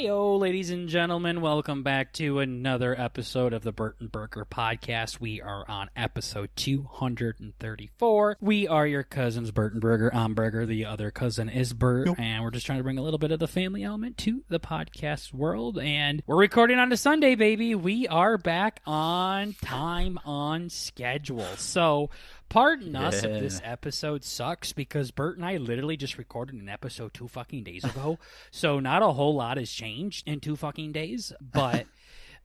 Heyo, ladies and gentlemen, welcome back to another episode of the Burton Burger Podcast. We are on episode 234. We are your cousins, Burton Burger. I'm Burger. The other cousin is Bert, and we're just trying to bring a little bit of the family element to the podcast world. And we're recording on a Sunday, baby. We are back on time, on schedule. So, pardon us if this episode sucks, because Bert and I literally just recorded an episode 2 fucking days ago. So not a whole lot has changed in 2 fucking days, but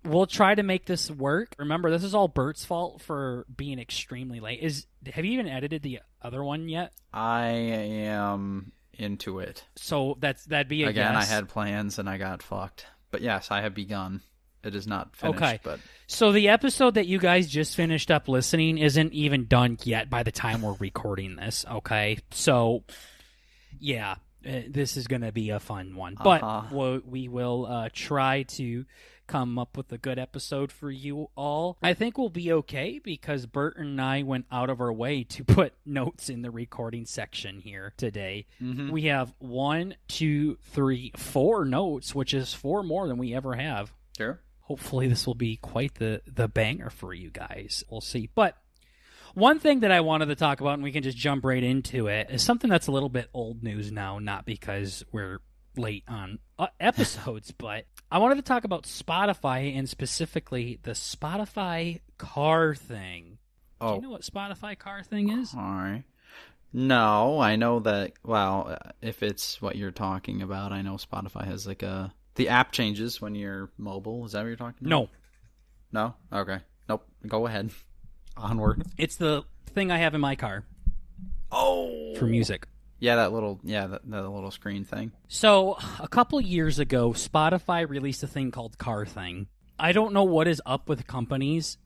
we'll try to make this work. Remember, this is all Bert's fault for being extremely late. Have you even edited the other one yet? I am into it. So that'd be a Again, guess. I had plans and I got fucked. But yes, I have begun. It is not finished. Okay. But So the episode that you guys just finished up listening isn't even done yet by the time we're recording this, okay? So, yeah, this is going to be a fun one. But we will try to come up with a good episode for you all. I think we'll be okay because Bert and I went out of our way to put notes in the recording section here today. Mm-hmm. We have 1, 2, 3, 4 notes, which is 4 more than we ever have. Sure. Hopefully this will be quite the banger for you guys. We'll see. But one thing that I wanted to talk about, and we can just jump right into it, is something that's a little bit old news now, not because we're late on episodes, but I wanted to talk about Spotify, and specifically the Spotify car thing. Do you know what Spotify car thing is? All right. No, I know that, well, if it's what you're talking about, I know Spotify has like the app changes when you're mobile. Is that what you're talking about? No. No? Okay. Nope. Go ahead. Onward. It's the thing I have in my car. Oh. For music. Yeah, that little screen thing. So, a couple years ago, Spotify released a thing called Car Thing. I don't know what is up with companies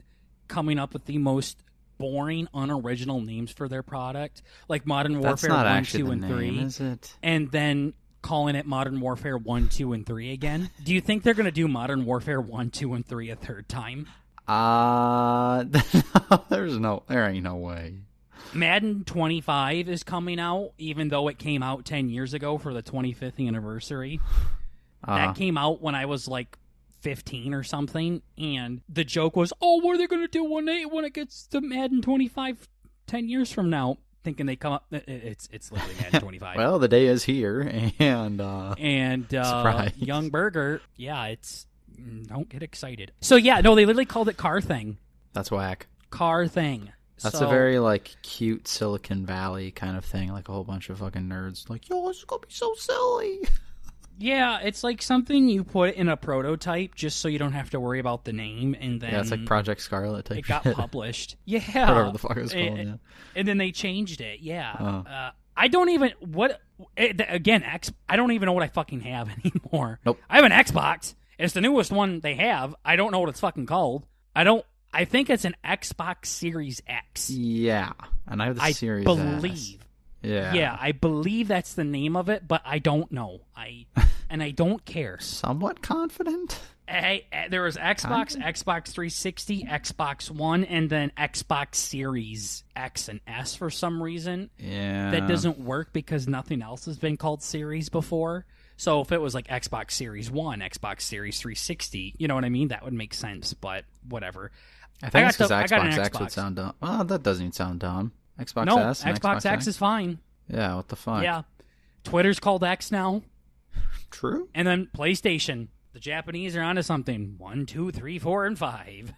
coming up with the most boring, unoriginal names for their product, like Modern Warfare That's not 1, actually 2, the and 3. name, is it? And then calling it Modern Warfare 1, 2, and 3 again. Do you think they're going to do Modern Warfare 1, 2, and 3 a third time? There ain't no way. Madden 25 is coming out, even though it came out 10 years ago for the 25th anniversary. That came out when I was like 15 or something, and the joke was, oh, what are they going to do when it gets to Madden 25 10 years from now? Thinking they come up, it's literally Madden 25. Well, the day is here, and surprise. Young Burger, don't get excited. So yeah, no, they literally called it Car Thing. That's whack. Car Thing. That's a very like cute Silicon Valley kind of thing, like a whole bunch of fucking nerds like, yo, this is gonna be so silly. Yeah, it's like something you put in a prototype just so you don't have to worry about the name, and then it's like Project Scarlet type. It got shit. published. Yeah, Whatever the fuck it was called. Yeah. And then they changed it. Yeah, I don't even I don't even know what I fucking have anymore. Nope. I have an Xbox. It's the newest one they have. I don't know what it's fucking called. I think it's an Xbox Series X. Yeah, and I have the Series believe. S. Yeah. Yeah, I believe that's the name of it, but I don't know. And I don't care. Somewhat confident. There was Xbox, Xbox 360, Xbox One, and then Xbox Series X and S for some reason. Yeah. That doesn't work because nothing else has been called Series before. So if it was like Xbox Series 1, Xbox Series 360, you know what I mean? That would make sense, but whatever. I think it's because Xbox X would sound dumb. Well, that doesn't even sound dumb. Xbox S and Xbox X is fine. Yeah, what the fuck? Yeah. Twitter's called X now. True. And then PlayStation. The Japanese are onto something. 1, 2, 3, 4, and 5.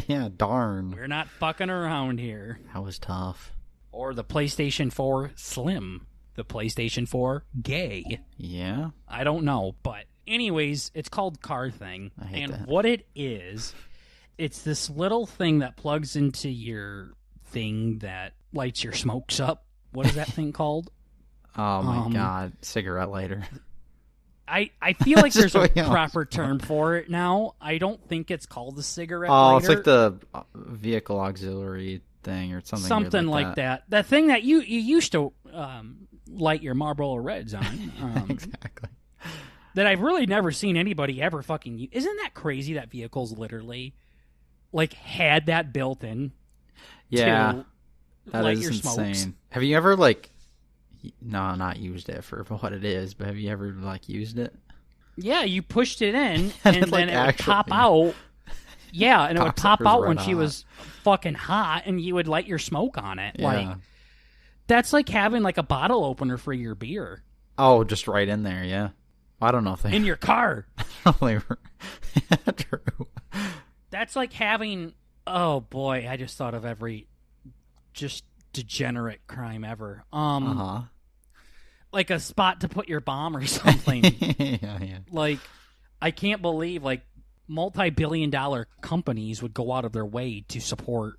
Yeah, darn. We're not fucking around here. That was tough. Or the PlayStation 4 Slim. The PlayStation 4 Gay. Yeah. I don't know. But anyways, it's called Car Thing. I hate that. What it is, it's this little thing that plugs into your thing that lights your smokes up. What is that thing called? Oh my god, cigarette lighter. I feel like there's a proper term for it now. I don't think it's called a cigarette lighter. Oh, it's like the vehicle auxiliary thing or something. Something like that. That thing that you used to light your Marlboro Reds on. Exactly. That I've really never seen anybody ever fucking use. Isn't that crazy that vehicles literally like had that built in? Yeah. That light your insane. smokes? Have you ever not used it for what it is, but have you ever used it? Yeah, you pushed it in, And and it, then like, it would pop actually out. Yeah, and it would pop cocksucker's out red when she hot. was fucking hot, and you would light your smoke on it. Yeah. Like, that's like having like a bottle opener for your beer Oh, just right in there, yeah. I don't know if they... in your car. yeah, true. That's like having... Oh, boy, I just thought of every just degenerate crime ever. Uh-huh. Like a spot to put your bomb or something. yeah. Like, I can't believe, like, multi-billion-dollar companies would go out of their way to support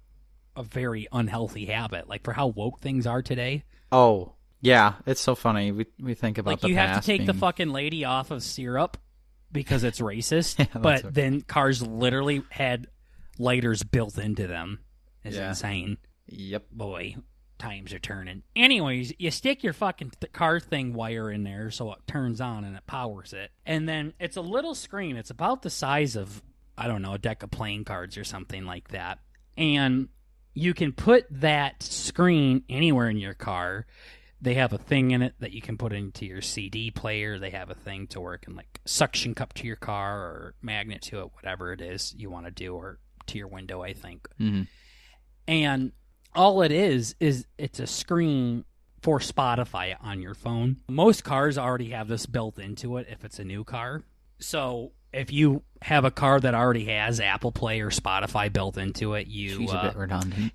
a very unhealthy habit. Like, for how woke things are today. Oh, yeah. It's so funny. We think about Like, the you have to past take the being- fucking lady off of syrup because it's racist, Yeah, that's but okay. then cars literally had lighters built into them. It's Yeah. insane. Yep. Boy, times are turning. Anyways, you stick your fucking car thing wire in there so it turns on and it powers it. And then it's a little screen. It's about the size of, I don't know, a deck of playing cards or something like that. And you can put that screen anywhere in your car. They have a thing in it that you can put into your CD player. They have a thing to where it can like suction cup to your car or magnet to it, whatever it is you want to do, or to your window, I think. Mm-hmm. And all it is it's a screen for Spotify on your phone. Most cars already have this built into it if it's a new car. So if you have a car that already has Apple Play or Spotify built into it, She's a bit redundant.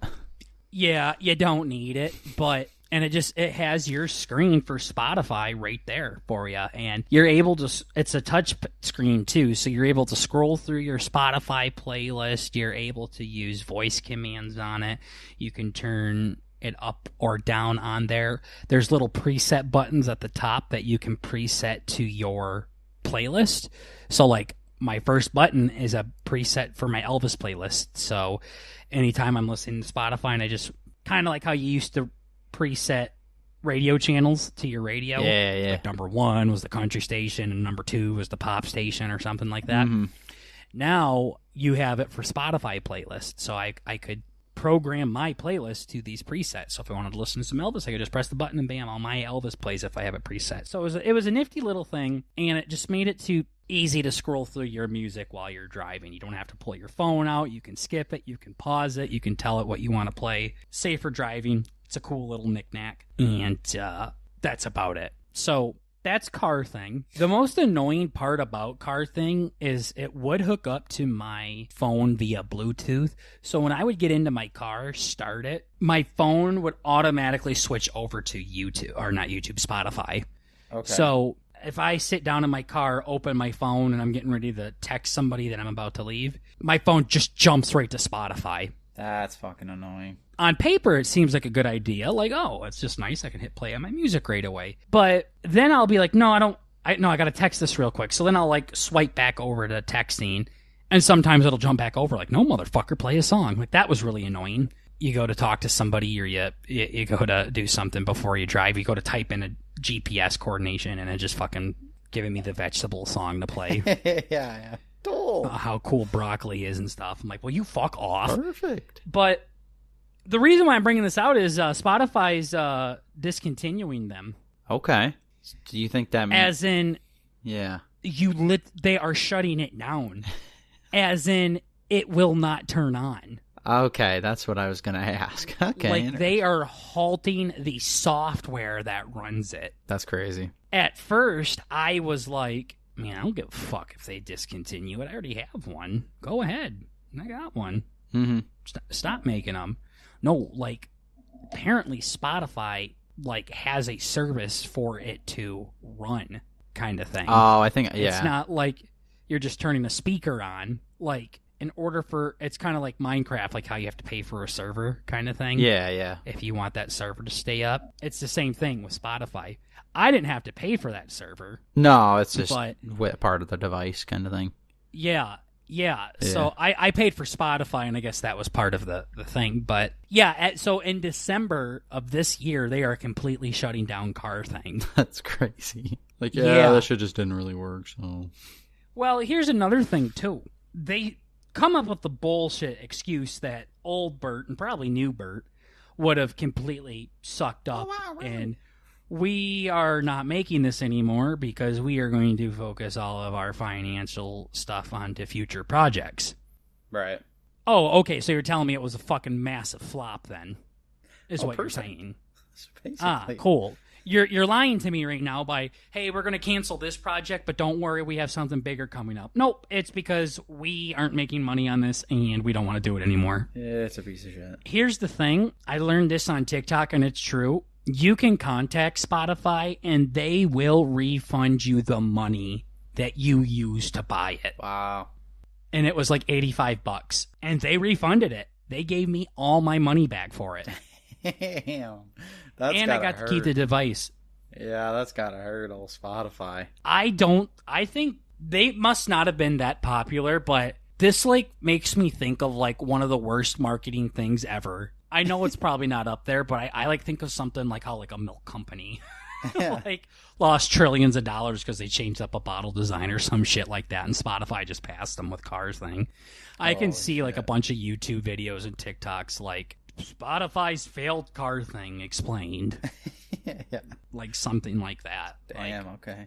yeah, you don't need it, but and it has your screen for Spotify right there for you, and you're able to. It's a touch screen too, so you're able to scroll through your Spotify playlist. You're able to use voice commands on it. You can turn it up or down on there. There's little preset buttons at the top that you can preset to your playlist. So like my first button is a preset for my Elvis playlist. So anytime I'm listening to Spotify, and I just kind of like how you used to preset radio channels to your radio. Yeah. Like number 1 was the country station and number 2 was the pop station or something like that. Mm-hmm. Now you have it for Spotify playlists. So I could program my playlist to these presets. So if I wanted to listen to some Elvis, I could just press the button and bam, all my Elvis plays if I have it preset. So it was a nifty little thing, and it just made it too easy to scroll through your music while you're driving. You don't have to pull your phone out. You can skip it. You can pause it. You can tell it what you want to play. Safer driving. It's a cool little knickknack. And that's about it. So that's Car Thing. The most annoying part about Car Thing is it would hook up to my phone via Bluetooth. So when I would get into my car, start it, my phone would automatically switch over to YouTube, or not YouTube, Spotify. Okay. So if I sit down in my car, open my phone, and I'm getting ready to text somebody that I'm about to leave, my phone just jumps right to Spotify. That's fucking annoying. On paper, it seems like a good idea. Like, oh, it's just nice. I can hit play on my music right away. But then I'll be like, no, I got to text this real quick. So then I'll like swipe back over to texting. And sometimes it'll jump back over like, no, motherfucker, play a song. Like, that was really annoying. You go to talk to somebody, or you go to do something before you drive. You go to type in a GPS coordination, and it just fucking giving me the vegetable song to play. yeah. How cool broccoli is and stuff. I'm like, well, you fuck off. Perfect. But the reason why I'm bringing this out is Spotify's discontinuing them. Okay. Do you think that means... As in, Yeah. they are shutting it down. As in, it will not turn on. Okay, that's what I was going to ask. Okay. Like, they are halting the software that runs it. That's crazy. At first, I was like, man, I don't give a fuck if they discontinue it. I already have one. Go ahead. I got one. Mm-hmm. Stop making them. No, like, apparently Spotify, like, has a service for it to run, kind of thing. Oh, I think, yeah. It's not like you're just turning a speaker on. Like, in order for, it's kind of like Minecraft, like how you have to pay for a server kind of thing. Yeah. If you want that server to stay up. It's the same thing with Spotify. I didn't have to pay for that server. No, it's just But- part of the device kind of thing. Yeah. So I paid for Spotify, and I guess that was part of the thing. But yeah, so in December of this year, they are completely shutting down Car Thing. That's crazy. Like, Yeah. that shit just didn't really work, so... Well, here's another thing, too. They come up with the bullshit excuse that old Bert, and probably new Bert, would have completely sucked up and we are not making this anymore because we are going to focus all of our financial stuff onto future projects. Right. Oh, okay, so you're telling me it was a fucking massive flop then, is what you're saying. Ah, cool. You're lying to me right now by, hey, we're going to cancel this project, but don't worry, we have something bigger coming up. Nope, it's because we aren't making money on this and we don't want to do it anymore. Yeah, it's a piece of shit. Here's the thing. I learned this on TikTok, and it's true. You can contact Spotify, and they will refund you the money that you used to buy it. Wow. And it was like $85, and they refunded it. They gave me all my money back for it. Damn. And I got to keep the device. Yeah, that's gotta hurt, old Spotify. I think they must not have been that popular, but this like makes me think of like one of the worst marketing things ever. I know it's probably not up there, but I like think of something like how like a milk company like lost trillions of dollars because they changed up a bottle design or some shit like that, and Spotify just passed them with cars thing. I can see like a bunch of YouTube videos and TikToks like Spotify's failed car thing explained. Yeah. Like something like that. Damn, like, okay.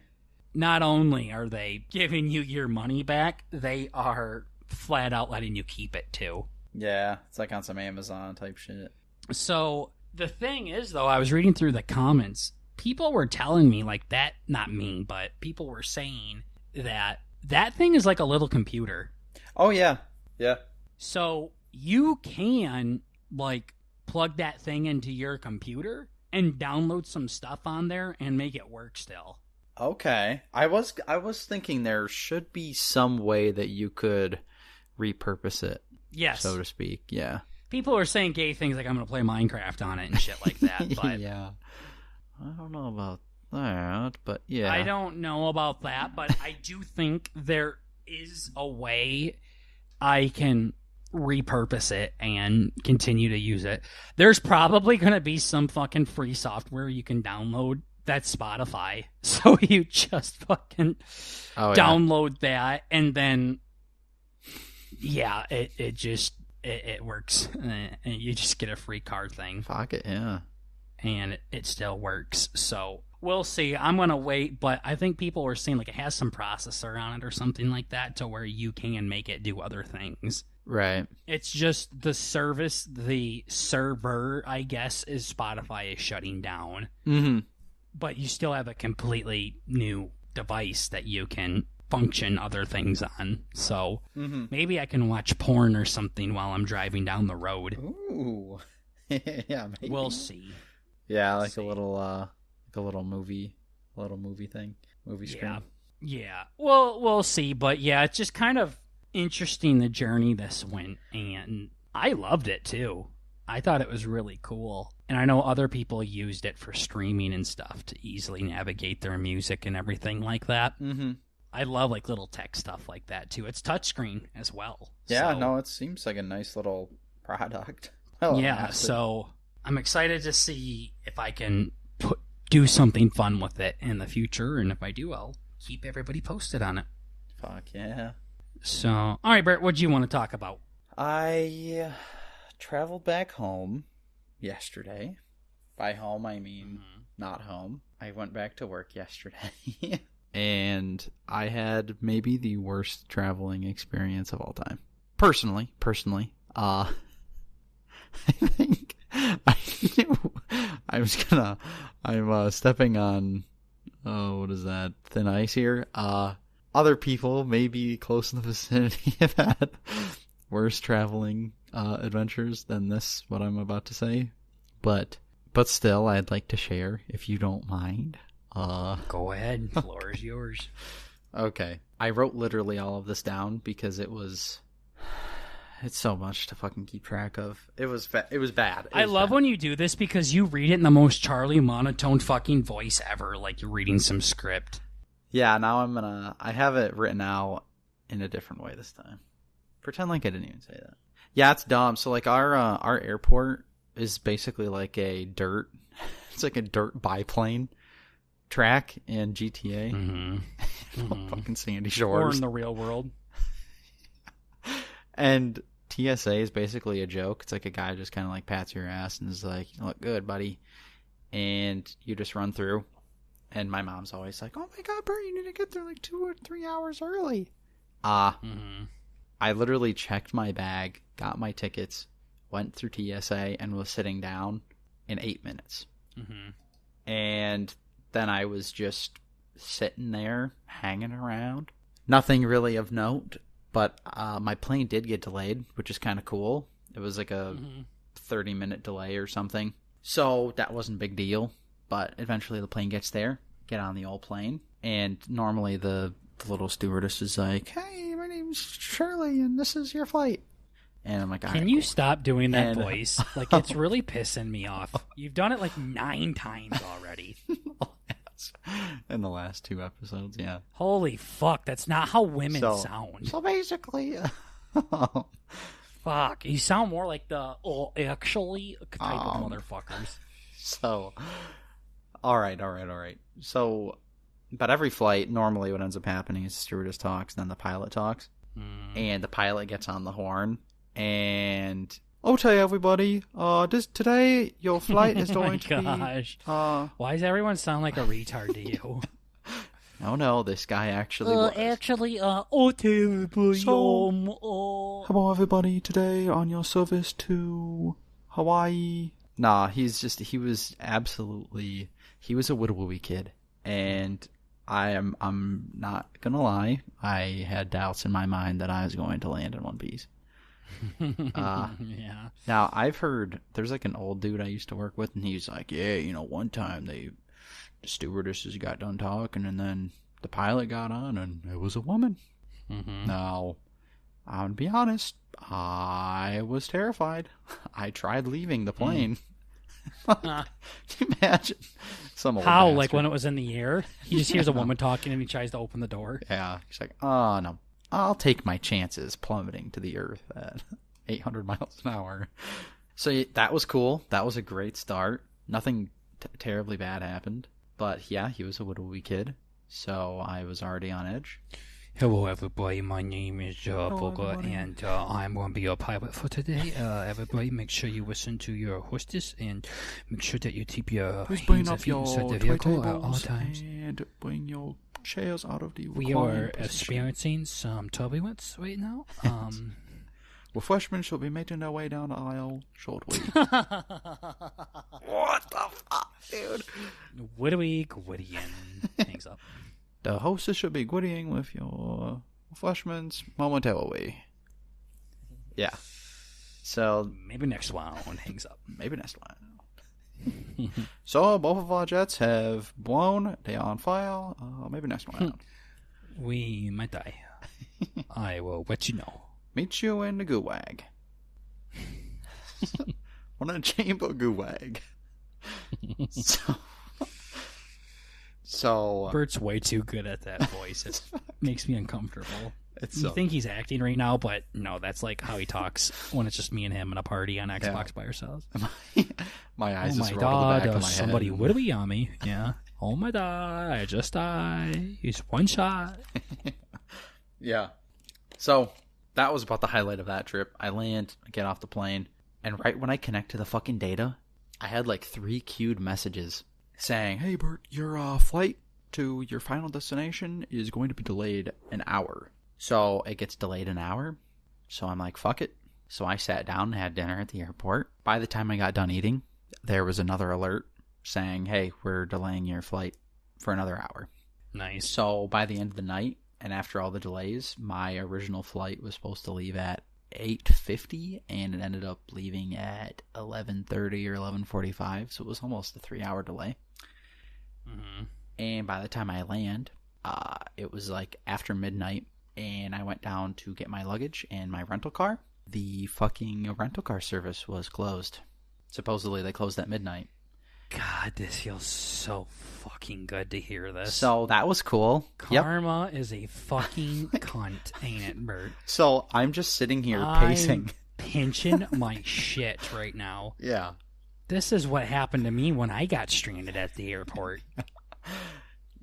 Not only are they giving you your money back, they are flat out letting you keep it too. Yeah, it's like on some Amazon type shit. So the thing is, though, I was reading through the comments. People were telling me like that, not me, but people were saying that that thing is like a little computer. Oh, yeah. Yeah. So you can like plug that thing into your computer and download some stuff on there and make it work still. Okay. I was thinking there should be some way that you could repurpose it. Yes. So to speak. Yeah. People are saying gay things like I'm going to play Minecraft on it and shit like that. But yeah. I don't know about that, but yeah. I don't know about that, but I do think there is a way I can repurpose it and continue to use it. There's probably going to be some fucking free software you can download that's Spotify. So you just fucking download that, and then yeah, it works. And you just get a free card thing. Fuck it, yeah. And it still works. So we'll see. I'm going to wait, but I think people were saying like it has some processor on it or something like that to where you can make it do other things. Right. It's just the service, the server, I guess, is Spotify is shutting down. Mm-hmm. But you still have a completely new device that you can function other things on. So maybe I can watch porn or something while I'm driving down the road. Ooh. Yeah, maybe. We'll see. Yeah, like a little movie thing. Movie screen. Yeah. Well, we'll see, but yeah, it's just kind of interesting the journey this went, and I loved it too. I thought it was really cool. And I know other people used it for streaming and stuff to easily navigate their music and everything like that. Mm-hmm. I love like little tech stuff like that too. It's touchscreen as well. Yeah, so, no, it seems like a nice little product. So I'm excited to see if I can do something fun with it in the future, and if I do, I'll keep everybody posted on it. Fuck yeah. So, all right, Bert, what do you want to talk about? I traveled back home yesterday. By home, I mean not home. I went back to work yesterday. And I had maybe the worst traveling experience of all time. Personally. I think I'm stepping on, what is that, thin ice here. Other people maybe close in the vicinity have had worse traveling adventures than this, what I'm about to say. But still, I'd like to share, if you don't mind. Go ahead. Floor is yours. Okay. I wrote literally all of this down because it's so much to fucking keep track of. It was bad. I love when you do this because you read it in the most Charlie monotone fucking voice ever, like you're reading some script. Yeah, now I have it written out in a different way this time. Pretend like I didn't even say that. Yeah, it's dumb. So like our airport is basically like it's like a dirt biplane track in GTA. Fucking Sandy Shores. Or in the real world. And TSA is basically a joke. It's like a guy just kind of like pats your ass and is like, "You look good, buddy." and you just run through. And my mom's always like, "Oh my God, Bert, you need to get there like 2 or 3 hours early." I literally checked my bag, got my tickets, went through TSA, and was sitting down in 8 minutes. And then I was just sitting there, hanging around. Nothing really of note, but my plane did get delayed, which is kind of cool. It was like a 30-minute delay or something. So that wasn't a big deal. But eventually the plane gets there, get on the old plane, and normally the little stewardess is like, "Hey, my name's Shirley, and this is your flight." And I'm like, "Can you stop doing that voice? Like, it's really pissing me off. You've done it like 9 times already." In the last 2 episodes, yeah. Holy fuck, that's not how women sound. So basically... Fuck, you sound more like the actually type of motherfuckers. So, alright. So, but every flight, normally what ends up happening is the stewardess talks, then the pilot talks. And the pilot gets on the horn, and... "Okay, everybody, today your flight is going to be... Why does everyone sound like a retard to you? No, this guy actually was. Okay, everybody, hello, everybody, today on your service to Hawaii. Nah, he was a widowy kid, and I'm not gonna lie, I had doubts in my mind that I was going to land in one piece. Yeah. Now, I've heard there's like an old dude I used to work with, and he's like, "Yeah, one time the stewardesses got done talking, and then the pilot got on, and it was a woman." Now, I'm gonna be honest, I was terrified. I tried leaving the plane. Can you imagine? How? Like when it was in the air? He just hears a woman talking, and he tries to open the door. Yeah, he's like, "Oh no. I'll take my chances plummeting to the earth at 800 miles an hour." So that was cool. That was a great start. Nothing terribly bad happened. But yeah, he was a widowy kid. So I was already on edge. "Hello, everybody. My name is Booger, and I'm going to be your pilot for today. Everybody, make sure you listen to your hostess, and make sure that you keep your hands and feet inside the vehicle at all times. And bring your chairs out of the We are experiencing some turbulence right now. Refreshments shall be making their way down the aisle shortly." What the fuck, dude? Gwiddying. Hangs up. "The hostess should be gwiddying with your refreshments momentarily." Yeah. So maybe next round. Hangs up. Maybe next round. "So both of our jets have blown. They are on fire. Maybe next round. We might die. I will let you know. Meet you in the gulag." On a chamber gulag. So Bert's way too good at that voice. It makes me uncomfortable. You think he's acting right now, but no, that's like how he talks when it's just me and him in a party on Xbox by ourselves. My eyes just roll to the back of my head. Somebody would be on me. Yeah. "Oh my god, I just died. He's one shot." Yeah. So that was about the highlight of that trip. I land, I get off the plane, and right when I connect to the fucking data, I had like 3 queued messages saying, "Hey Bert, your flight to your final destination is going to be delayed an hour." So it gets delayed an hour. So I'm like, fuck it. So I sat down and had dinner at the airport. By the time I got done eating, there was another alert saying, "Hey, we're delaying your flight for another hour." Nice. So by the end of the night, and after all the delays, my original flight was supposed to leave at 8:50, and it ended up leaving at 11:30 or 11:45. So it was almost a 3-hour delay. And by the time I land, it was like after midnight, and I went down to get my luggage and my rental car. The fucking rental car service was closed. Supposedly they closed at midnight. God, this feels so fucking good to hear this. So that was cool. Karma is a fucking cunt, ain't it, Bert? So I'm just sitting here pacing. Pinching my shit right now. Yeah. This is what happened to me when I got stranded at the airport.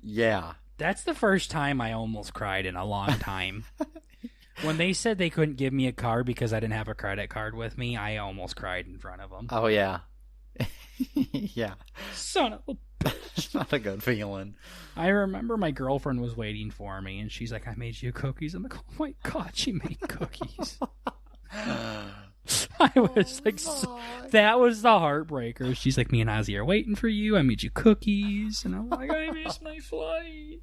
Yeah. That's the first time I almost cried in a long time. When they said they couldn't give me a card because I didn't have a credit card with me, I almost cried in front of them. Oh, yeah. Yeah. Son of a... It's not a good feeling. I remember my girlfriend was waiting for me, and she's like, I made you cookies. I'm like, oh my God, she made cookies. I was like, that was the heartbreaker. She's like, me and Ozzy are waiting for you. I made you cookies. And I'm like, I missed my flight.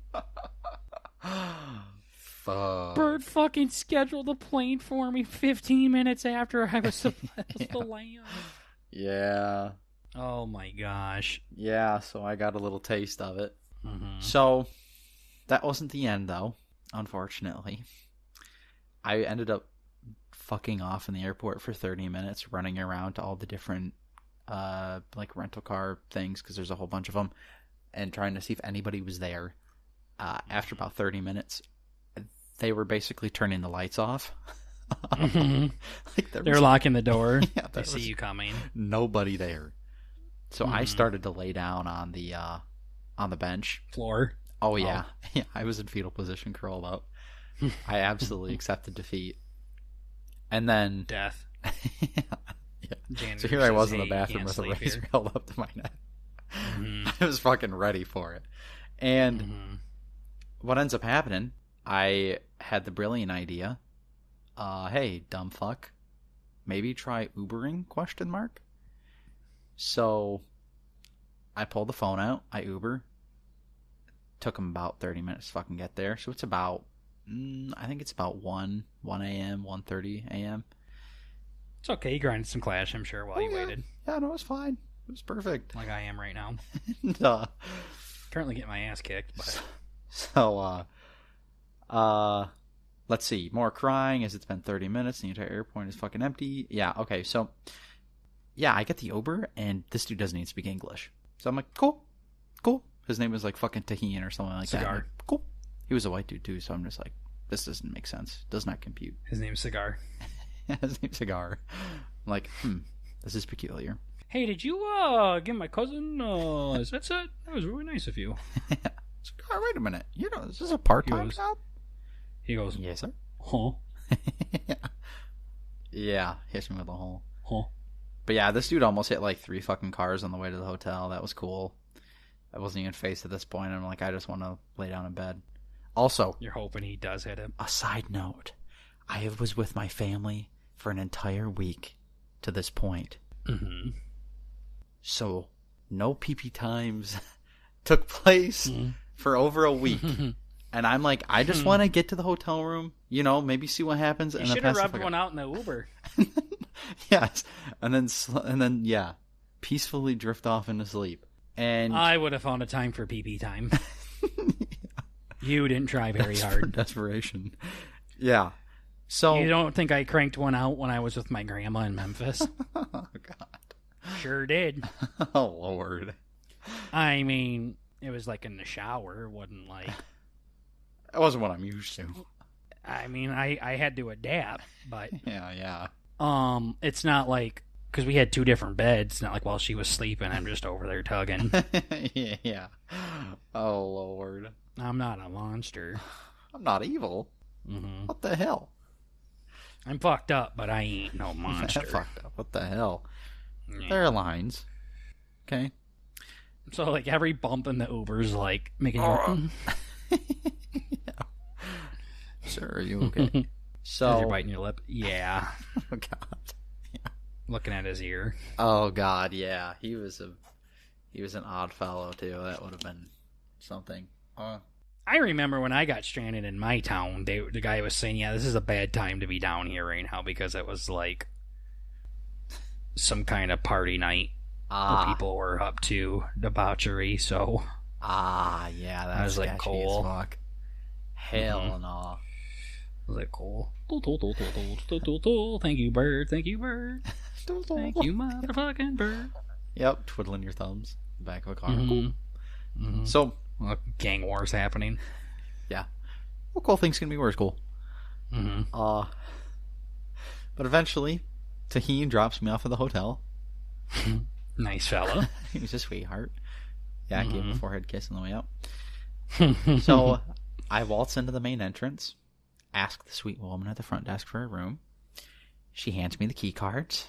Fuck. Bird fucking scheduled the plane for me 15 minutes after I was supposed to land. Yeah. Oh my gosh. Yeah, so I got a little taste of it. Mm-hmm. So, that wasn't the end, though, unfortunately. I ended up fucking off in the airport for 30 minutes, running around to all the different, like, rental car things, because there's a whole bunch of them, and trying to see if anybody was there. After about 30 minutes, they were basically turning the lights off. Mm-hmm. Like They're locking the door. Yeah, they see you coming. Nobody there. So I started to lay down on the bench. Floor. Oh, yeah. Oh. Yeah, I was in fetal position, curled up. I absolutely accepted defeat. And then... Death. Yeah. So here I was in the bathroom with a razor held up to my neck. Mm-hmm. I was fucking ready for it. And what ends up happening, I had the brilliant idea. Hey, dumb fuck. Maybe try Ubering, ? So I pulled the phone out. I Uber. Took them about 30 minutes to fucking get there. So it's about, I think it's about 1 a.m., 1:30 a.m. It's okay. You grinded some Clash, I'm sure, while you waited. Yeah, no, it was fine. It was perfect. Like I am right now. And, currently getting my ass kicked. But... So, let's see. More crying as it's been 30 minutes. The entire airport is fucking empty. Yeah, okay. So, yeah, I get the Uber, and this dude doesn't even speak English. So I'm like, cool. His name was like fucking Tahin or something like Cigar. that. Like, cool. He was a white dude too, so I'm just like, this doesn't make sense. Does not compute. His name's Cigar. His name's Cigar. I'm like, this is peculiar. Hey, did you give my cousin that's it? That was really nice of you. Cigar, wait a minute. You know, is this a part-time job? He goes, yes, sir. Huh? Yeah, hits me with a hole. Huh? But yeah, this dude almost hit like 3 fucking cars on the way to the hotel. That was cool. I wasn't even faced at this point. I'm like, I just want to lay down in bed. Also, you're hoping he does hit him. A side note, I was with my family for an entire week to this point. Mm-hmm. So, no pee-pee times took place for over a week. And I'm like, I just want to get to the hotel room, maybe see what happens. You should have rubbed one out in the Uber. Yes. And then, yeah, peacefully drift off into sleep. And I would have found a time for pee-pee time. You didn't try very hard. Desperation. Yeah. So you don't think I cranked one out when I was with my grandma in Memphis? Oh, God. Sure did. Oh, Lord. I mean, it was like in the shower. It wasn't like... That wasn't what I'm used to. I mean, I had to adapt, but... Yeah. It's not like... Because we had 2 different beds. It's not like while she was sleeping, I'm just over there tugging. Yeah. Oh, Lord. I'm not a monster. I'm not evil. Mm-hmm. What the hell? I'm fucked up, but I ain't no monster. Fucked up. What the hell? Yeah. There are lines. Okay. So, like, every bump in the Uber's, like, making you... Yeah. Sir, are you okay? So you're biting your lip? Yeah. Oh, God. Looking at his ear. Oh, God, yeah. He was an odd fellow, too. That would have been something. I remember when I got stranded in my town, the guy was saying, yeah, this is a bad time to be down here right now because it was like some kind of party night where people were up to debauchery, so... yeah, that was like cool. As fuck. Hell no. Was it cool? Thank you, bird. Thank you, bird. Thank you, motherfucking bird. Yep, twiddling your thumbs. Back of a car. Mm-hmm. Cool. Mm-hmm. So, gang wars happening. Yeah. Well, cool things can be worse cool. Mm-hmm. But eventually, Tahin drops me off at the hotel. Nice fella. He was a sweetheart. Yeah, I gave him a forehead kiss on the way out. So, I waltz into the main entrance, ask the sweet woman at the front desk for a room. She hands me the key cards.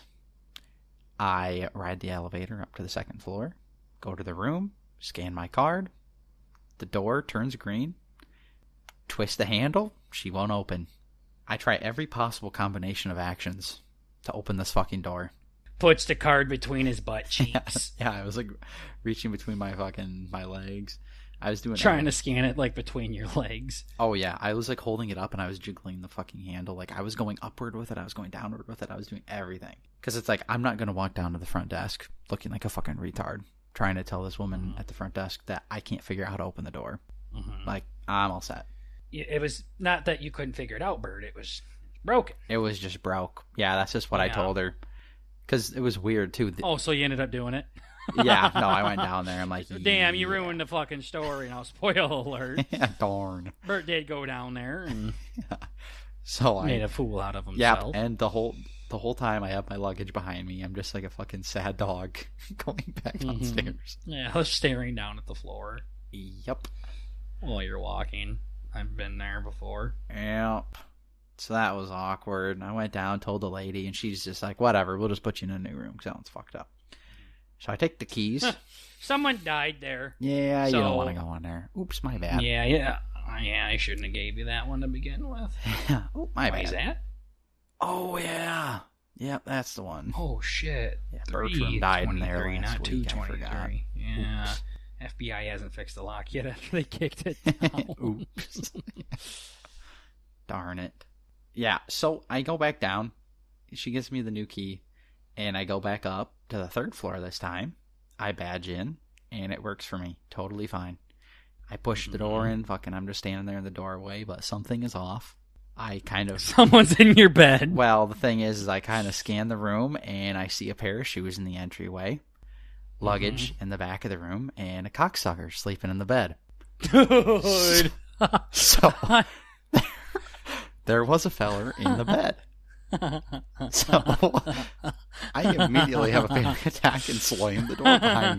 I ride the elevator up to the second floor, go to the room, scan my card. The door turns green. Twist the handle. She won't open. I try every possible combination of actions to open this fucking door. Puts the card between his butt cheeks. Yeah, I was like reaching between my legs. I was doing trying to scan it like between your legs. Oh yeah, I was like holding it up and I was jiggling the fucking handle. Like I was going upward with it, I was going downward with it, I was doing everything. Because it's like I'm not gonna walk down to the front desk looking like a fucking retard, trying to tell this woman at the front desk that I can't figure out how to open the door. Like I'm all set. It was not that you couldn't figure it out, Bert. It was broken. It was just broke. Yeah, that's just what I told her. Because it was weird too. Oh, so you ended up doing it? Yeah, no, I went down there. I'm like, damn, you ruined the fucking story. Now, spoiler alert. Yeah, darn. Bert did go down there and so made a fool out of himself. Yeah, and the whole time I have my luggage behind me. I'm just like a fucking sad dog going back downstairs. Yeah, I was staring down at the floor. Yep. While you're walking. I've been there before. Yep. So that was awkward. I went down, told the lady, and she's just like, whatever, we'll just put you in a new room because that one's fucked up. So I take the keys. Someone died there. Yeah, so, you don't want to go in there. Oops, my bad. Yeah, I shouldn't have gave you that one to begin with. Oh, my bad. Why is that? Oh, yeah. Yep, that's the one. Oh, shit. Yeah, Bertram died in there last not week. I forgot. Yeah. Oops. FBI hasn't fixed the lock yet after they kicked it down. Oops. Darn it. Yeah, so I go back down. She gives me the new key, and I go back up to the third floor this time. I badge in, and it works for me. Totally fine. I push the door in. Fucking, I'm just standing there in the doorway, but something is off. I kind of... Someone's in your bed. Well, the thing is I kind of scan the room, and I see a pair of shoes in the entryway, luggage in the back of the room, and a cocksucker sleeping in the bed. Dude. So... There was a feller in the bed. So I immediately have a panic attack and slam the door behind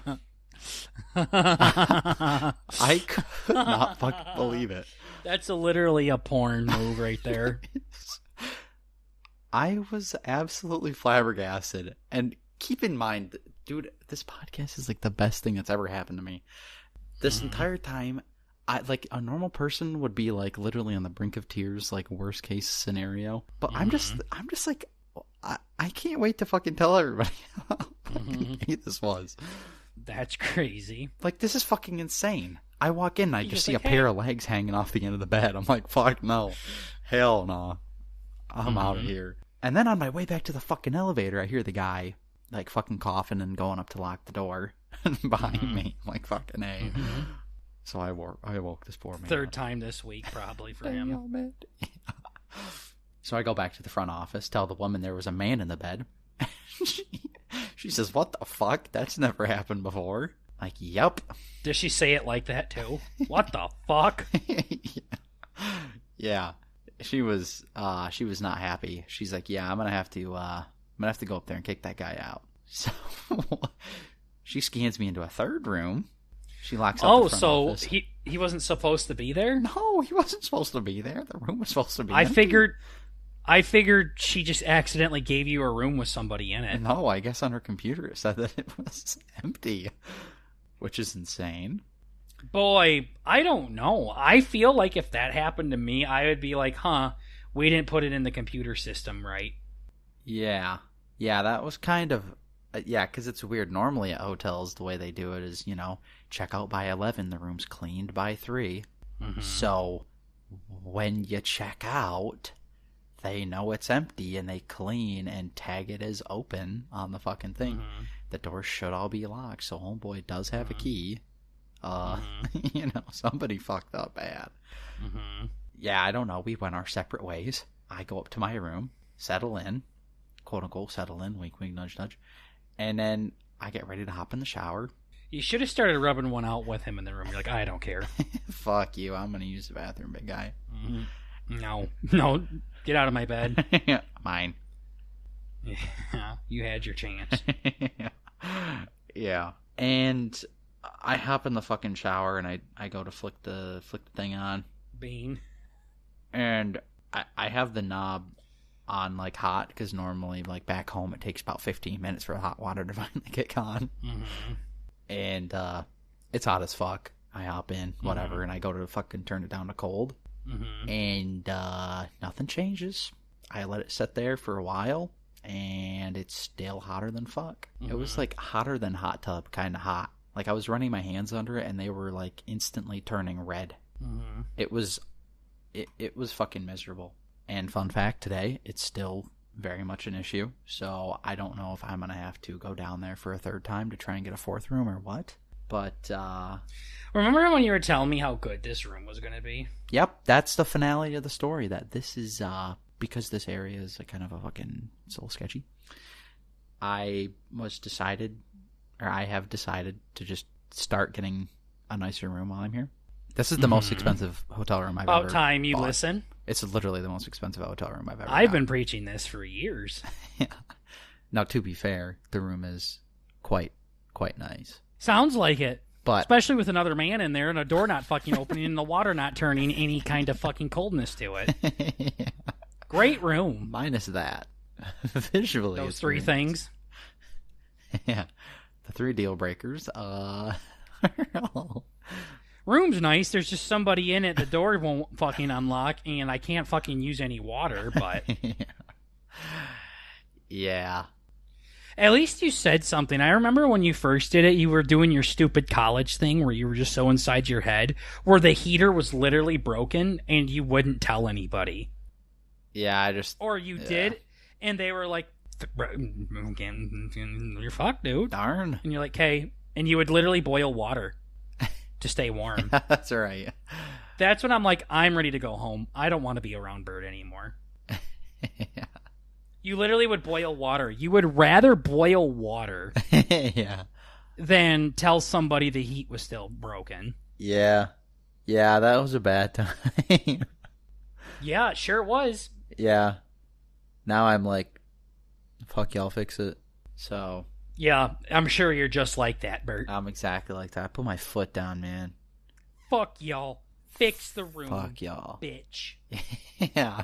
me. I could not fucking believe it. That's literally a porn move right there. I was absolutely flabbergasted. And keep in mind, dude, this podcast is like the best thing that's ever happened to me. This entire time, a normal person would be like literally on the brink of tears, like worst case scenario. But I'm just like, I can't wait to fucking tell everybody how fucking great this was. That's crazy. Like, this is fucking insane. I walk in and I just see like, a pair of legs hanging off the end of the bed. I'm like, fuck no. Hell no. I'm out of here. And then on my way back to the fucking elevator, I hear the guy like fucking coughing and going up to lock the door behind me. I'm like, fucking A. So I woke this poor man. Third time this week, probably, for him. Yeah. So I go back to the front office, tell the woman there was a man in the bed. She says, what the fuck? That's never happened before. Like, yep. Does she say it like that, too? What the fuck? Yeah. She was not happy. She's like, yeah, I'm gonna have to go up there and kick that guy out. So she scans me into a third room. She locks up the front office. he wasn't supposed to be there? No, he wasn't supposed to be there. The room was supposed to be I empty. figured she just accidentally gave you a room with somebody in it. No, I guess on her computer it said that it was empty, which is insane. Boy, I don't know. I feel like if that happened to me, I would be like, we didn't put it in the computer system right. Yeah. Yeah, that was kind of... Yeah, because it's weird. Normally at hotels, the way they do it is, check out by 11, the room's cleaned by 3. So when you check out, they know it's empty and they clean and tag it as open on the fucking thing. The doors should all be locked, so homeboy does have a key. Somebody fucked up bad. Yeah, I don't know. We went our separate ways. I go up to my room, settle in, quote unquote, settle in, wink, wink, nudge, nudge. And then I get ready to hop in the shower. You should have started rubbing one out with him in the room. You're like, I don't care. Fuck you. I'm going to use the bathroom, big guy. No. Get out of my bed. Mine. Yeah, you had your chance. Yeah. And I hop in the fucking shower and I go to flick the thing on. Bean. And I have the knob on like hot, because normally like back home it takes about 15 minutes for the hot water to finally kick on. Mm-hmm. And it's hot as fuck. I hop in, whatever, Mm-hmm. and I go to fucking turn it down to cold. Mm-hmm. And nothing changes. I let it sit there for a while, and it's still hotter than fuck. It was Mm-hmm. like hotter than hot tub, kind of hot. Like I was running my hands under it, and they were like instantly turning red. Mm-hmm. It was fucking miserable. And fun fact, today it's still very much an issue. So I don't know if I'm gonna have to go down there for a third time to try and get a fourth room or what. But Remember when you were telling me how good this room was going to be? yep, that's the finale of the story. That this is because this area is kind of a fucking, it's a little sketchy. I have decided to just start getting a nicer room while I'm here. This is the most expensive hotel room I've ever About time you bought. listen. It's literally the most expensive hotel room I've ever I've got. been preaching this for years. Now, to be fair, the room is quite nice. Sounds like it. But Especially with another man in there and a door not fucking opening and the water not turning any kind of fucking coldness to it. Great room. minus that, visually, Those it's three really things. nice. Yeah, the 3 deal breakers. Room's nice. There's just somebody in it. The door won't fucking unlock, and I can't fucking use any water. But yeah. at least you said something. I remember when you first did it, you were doing your stupid college thing where you were just so inside your head, where the heater was literally broken and you wouldn't tell anybody, Yeah, I just or you did, and they were like, "You're fucked, dude," darn. and you're like, "Okay," and you would literally boil water to stay warm. That's right. That's when I'm like, I'm ready to go home. I don't want to be around Bert anymore. Yeah. You literally would boil water. You would rather boil water Yeah. than tell somebody the heat was still broken. Yeah. Yeah, that was a bad time. Yeah, it sure was. Yeah. Now I'm like, fuck y'all, fix it. So Yeah, I'm sure you're just like that, Bert. I'm exactly like that. I put my foot down, man. Fuck y'all. Fix the room, Fuck y'all. bitch. Yeah.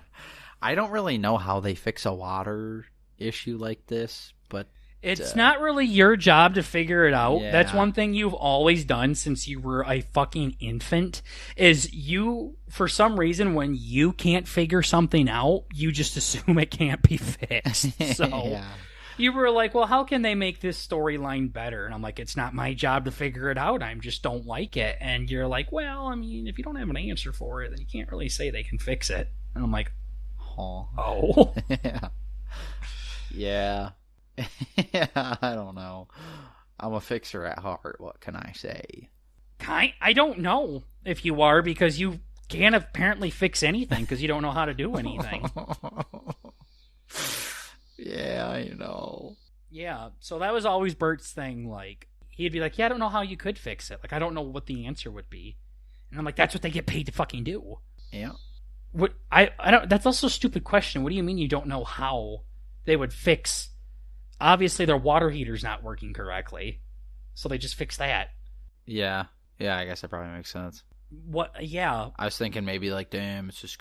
I don't really know how they fix a water issue like this, but It's not really your job to figure it out. Yeah. That's one thing you've always done since you were a fucking infant, is you, for some reason, when you can't figure something out, you just assume it can't be fixed. So yeah. you were like, well, how can they make this storyline better? And I'm like, it's not my job to figure it out. I just don't like it. And you're like, well, I mean, if you don't have an answer for it, then you can't really say they can fix it. And I'm like, oh. Yeah. Yeah. Yeah, I don't know. I'm a fixer at heart. What can I say? I don't know if you are, because you can't apparently fix anything because you don't know how to do anything. Yeah, I know. Yeah, so that was always Bert's thing. Like, he'd be like, yeah, I don't know how you could fix it. Like, I don't know what the answer would be. And I'm like, that's what they get paid to fucking do. Yeah. What I don't. That's also a stupid question. What do you mean you don't know how they would fix? Obviously, their water heater's not working correctly, so they just fix that. Yeah. Yeah, I guess that probably makes sense. What? Yeah, I was thinking maybe like, damn, it's just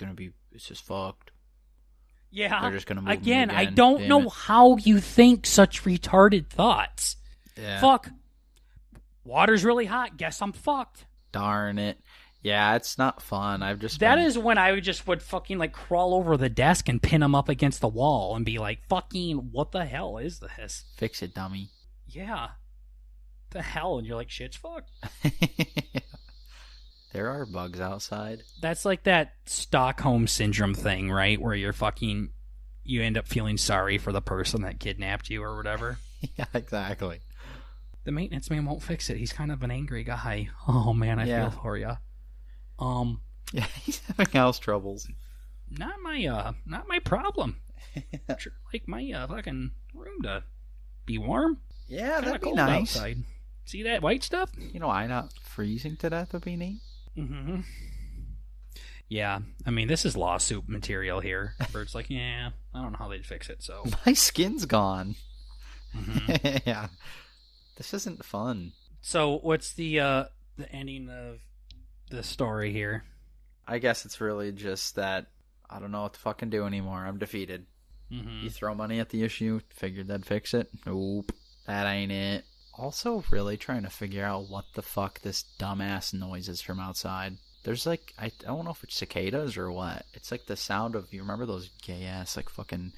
fucked. yeah. They're just gonna move me again. I again. don't Damn know it. how you think such retarded thoughts. Yeah. Fuck. Water's really hot. Guess I'm fucked. Darn it. Yeah, it's not fun. I've just That been- is when I would fucking like crawl over the desk and pin him up against the wall and be like, fucking, what the hell is this? fix it, dummy. Yeah. The hell? And you're like, shit's fucked. There are bugs outside. That's like that Stockholm syndrome thing, right? Where you're fucking, you end up feeling sorry for the person that kidnapped you or whatever. Yeah, exactly. The maintenance man won't fix it. He's kind of an angry guy. Oh man, I Yeah. feel for you. Yeah, he's having house troubles. Not my problem. Sure, like my fucking room to be warm. Yeah, Kinda that'd be cold nice. outside. See that white stuff? You know, I not freezing to death would be neat. Mm-hmm. Yeah, I mean, this is lawsuit material here. Bert's like, yeah, I don't know how they'd fix it, so. My skin's gone. Mhm. Yeah, this isn't fun. So, what's the ending of the story here? I guess it's really just that I don't know what to fucking do anymore. I'm defeated. You throw money at the issue, figured that'd fix it. Nope, that ain't it. Also, really trying to figure out what the fuck this dumbass noise is from outside. There's like, I don't know if it's cicadas or what. It's like the sound of, you remember those gay ass, like fucking,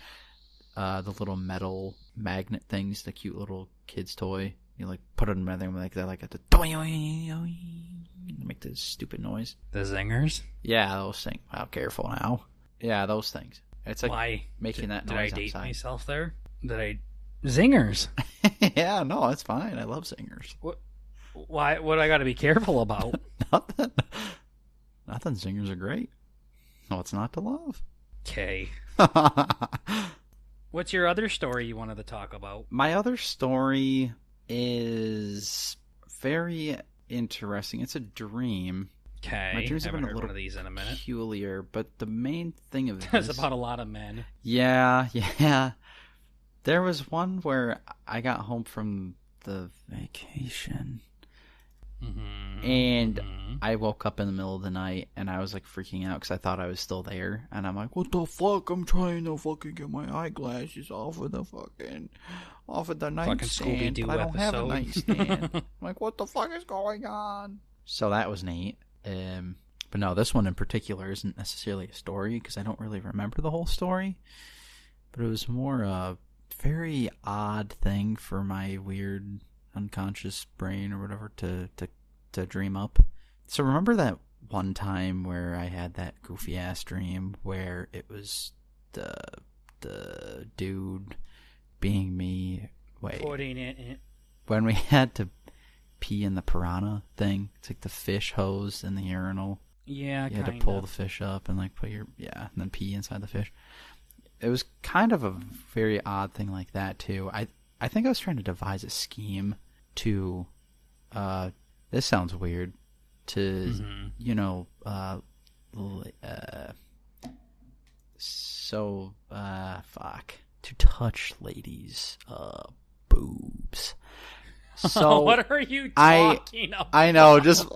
the little metal magnet things, the cute little kid's toy. You like put it in there like that, like at the make this stupid noise. The zingers? Yeah, those things. Wow, careful now. Yeah, those things. It's like why making that did noise I date outside. myself there? Zingers? Yeah, no, it's fine. I love zingers. What? Why? What I got to be careful about? Nothing. Nothing. Zingers are great. What's not to love? Okay. What's your other story you wanted to talk about? My other story is very interesting. It's a dream. Okay. My dreams I have haven't been a heard little one of these in a minute. peculiar, but the main thing of It's this... about a lot of men. Yeah. There was one where I got home from the vacation, and I woke up in the middle of the night, and I was like freaking out because I thought I was still there, and I'm like, what the fuck? I'm trying to fucking get my eyeglasses off of the nightstand, Scooby-Doo but I don't have a episode. nightstand. I'm like, what the fuck is going on? So that was neat. But no, this one in particular isn't necessarily a story because I don't really remember the whole story, but it was more a very odd thing for my weird unconscious brain or whatever to dream up. So remember that one time where I had that goofy ass dream where it was the dude being me. Wait, Putting it in. when we had to pee in the piranha thing, it's like the fish hose in the urinal. Yeah, You had to pull the fish up and like put your and then pee inside the fish. It was kind of a very odd thing like that too. I think I was trying to devise a scheme to this sounds weird to to touch ladies boobs. So what are you talking about? I know, just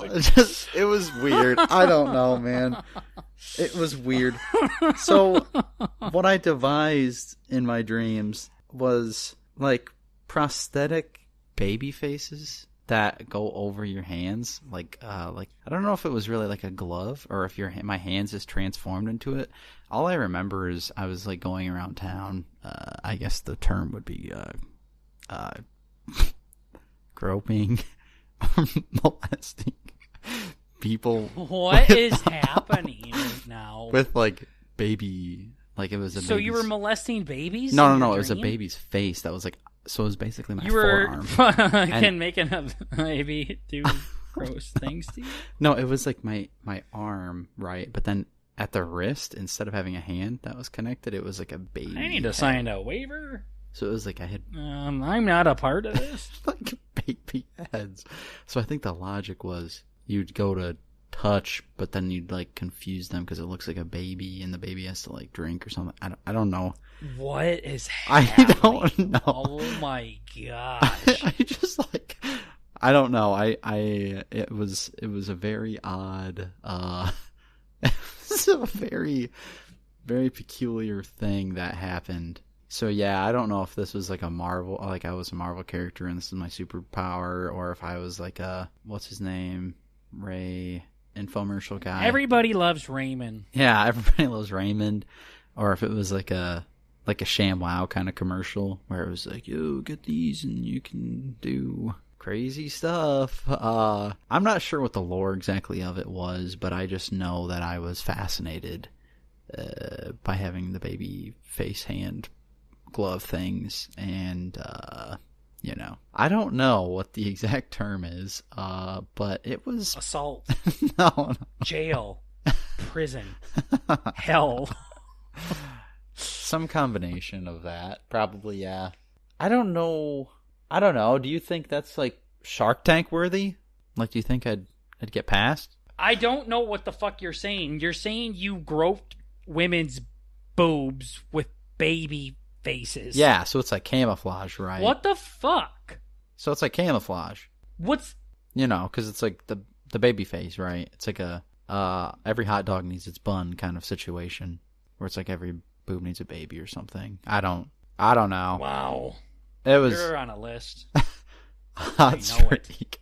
it was weird. I don't know, man. It was weird. So what I devised in my dreams was like prosthetic baby faces that go over your hands, like I don't know if it was really like a glove or if my hands is transformed into it. All I remember is I was like going around town. I guess the term would be groping, molesting people. What is happening right now? With like baby, like it was a. So baby's... you were molesting babies? No. It was a baby's face that was like. So it was basically my forearm. Making a baby do gross things to you? No, it was like my arm, right? But then at the wrist, instead of having a hand that was connected, it was like a baby. I need to sign a waiver. So it was like I had. I'm not a part of this. Like baby heads. So I think the logic was you'd go to touch, but then you'd like confuse them because it looks like a baby, and the baby has to like drink or something. I don't know. What is happening? I don't know. Oh my gosh! I just like I don't know. It was a very odd. It was a very very peculiar thing that happened. So yeah, I don't know if this was like a Marvel, like I was a Marvel character and this is my superpower, or if I was like a what's his name, Ray infomercial guy. Everybody loves Raymond. Yeah, everybody loves Raymond. Or if it was like a ShamWow kind of commercial where it was like, yo, get these and you can do crazy stuff. I'm not sure what the lore exactly of it was, but I just know that I was fascinated by having the baby face hand glove things, and I don't know what the exact term is, but it was Assault. no. Jail. Prison. Hell. Some combination of that. Probably, yeah. I don't know. Do you think that's like Shark Tank worthy? Like, do you think I'd get past? I don't know what the fuck you're saying. You're saying you groped women's boobs with baby faces. Yeah, so it's like camouflage, right? What the fuck? So it's like camouflage. What's... because it's like the baby face, right? It's like a every hot dog needs its bun kind of situation, where it's like every boob needs a baby or something. I don't know. Wow. It was You're on a list. hot know it. streak.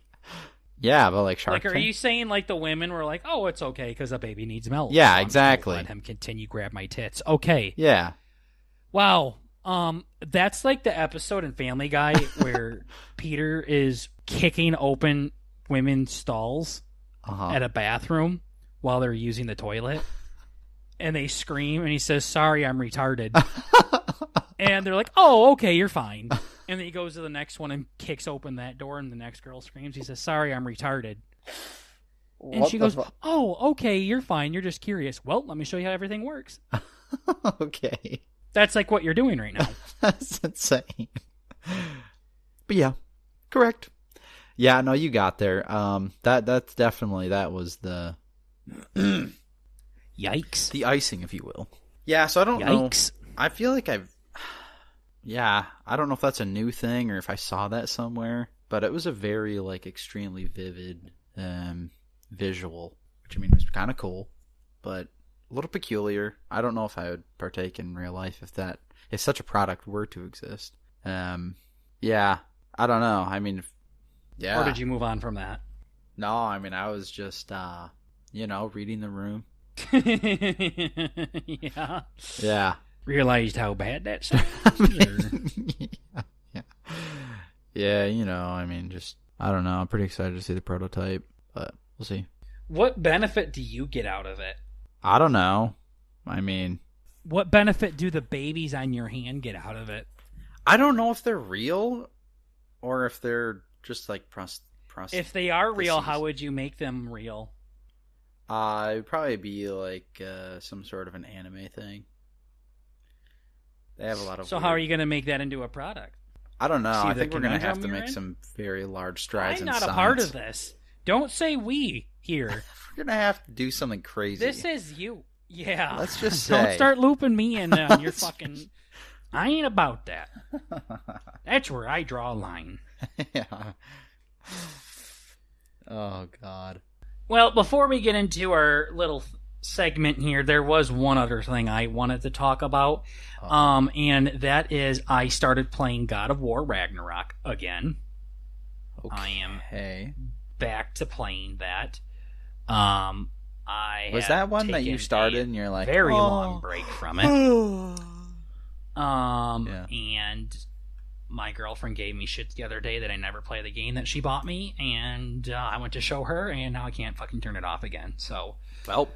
Yeah, but like Shark Like, are Tank? you saying like the women were like, oh, it's okay because a baby needs milk? Yeah, so I'm gonna exactly. Let him continue grab my tits. Okay. Yeah. Wow. That's like the episode in Family Guy where Peter is kicking open women's stalls at a bathroom while they're using the toilet. And they scream, and he says, sorry, I'm retarded. And they're like, oh, okay, you're fine. And then he goes to the next one and kicks open that door, and the next girl screams. He says, sorry, I'm retarded. And she goes, oh, okay, you're fine. You're just curious. Well, let me show you how everything works. Okay. That's like what you're doing right now. That's insane. But yeah, correct. Yeah, no, you got there. That's definitely, that was the Yikes. the icing, if you will. Yeah, so I don't know. Yikes. I feel like I don't know if that's a new thing or if I saw that somewhere, but it was a very like extremely vivid visual, which I mean was kind of cool, but a little peculiar. I don't know if I would partake in real life if such a product were to exist. Yeah, I don't know. I mean, yeah. Or did you move on from that? No, I mean I was just reading the room. Yeah. Yeah. Realized how bad that sounded. Yeah, I mean, just, I don't know. I'm pretty excited to see the prototype, but we'll see. What benefit do you get out of it? I don't know. I mean, What benefit do the babies on your hand get out of it? I don't know if they're real or if they're just like If they are real, how would you make them real? It would probably be like some sort of an anime thing. They have a lot of. So how are you going to make that into a product? I don't know. See I the think we're going to have conundrum to you're make in? some very large strides I'm in not science. a part of this. Don't say we here. We're going to have to do something crazy. This is you. Yeah. Let's just Don't say. start looping me in on your fucking... I ain't about that. That's where I draw a line. Yeah. Oh, God. Well, before we get into our little segment here, there was one other thing I wanted to talk about. And that is I started playing God of War Ragnarok again. Okay. I am back to playing that. I was have that one that you taken started a and you're like very long break from it. Yeah. And my girlfriend gave me shit the other day that I never play the game that she bought me, and I went to show her, and now I can't fucking turn it off again. So, well,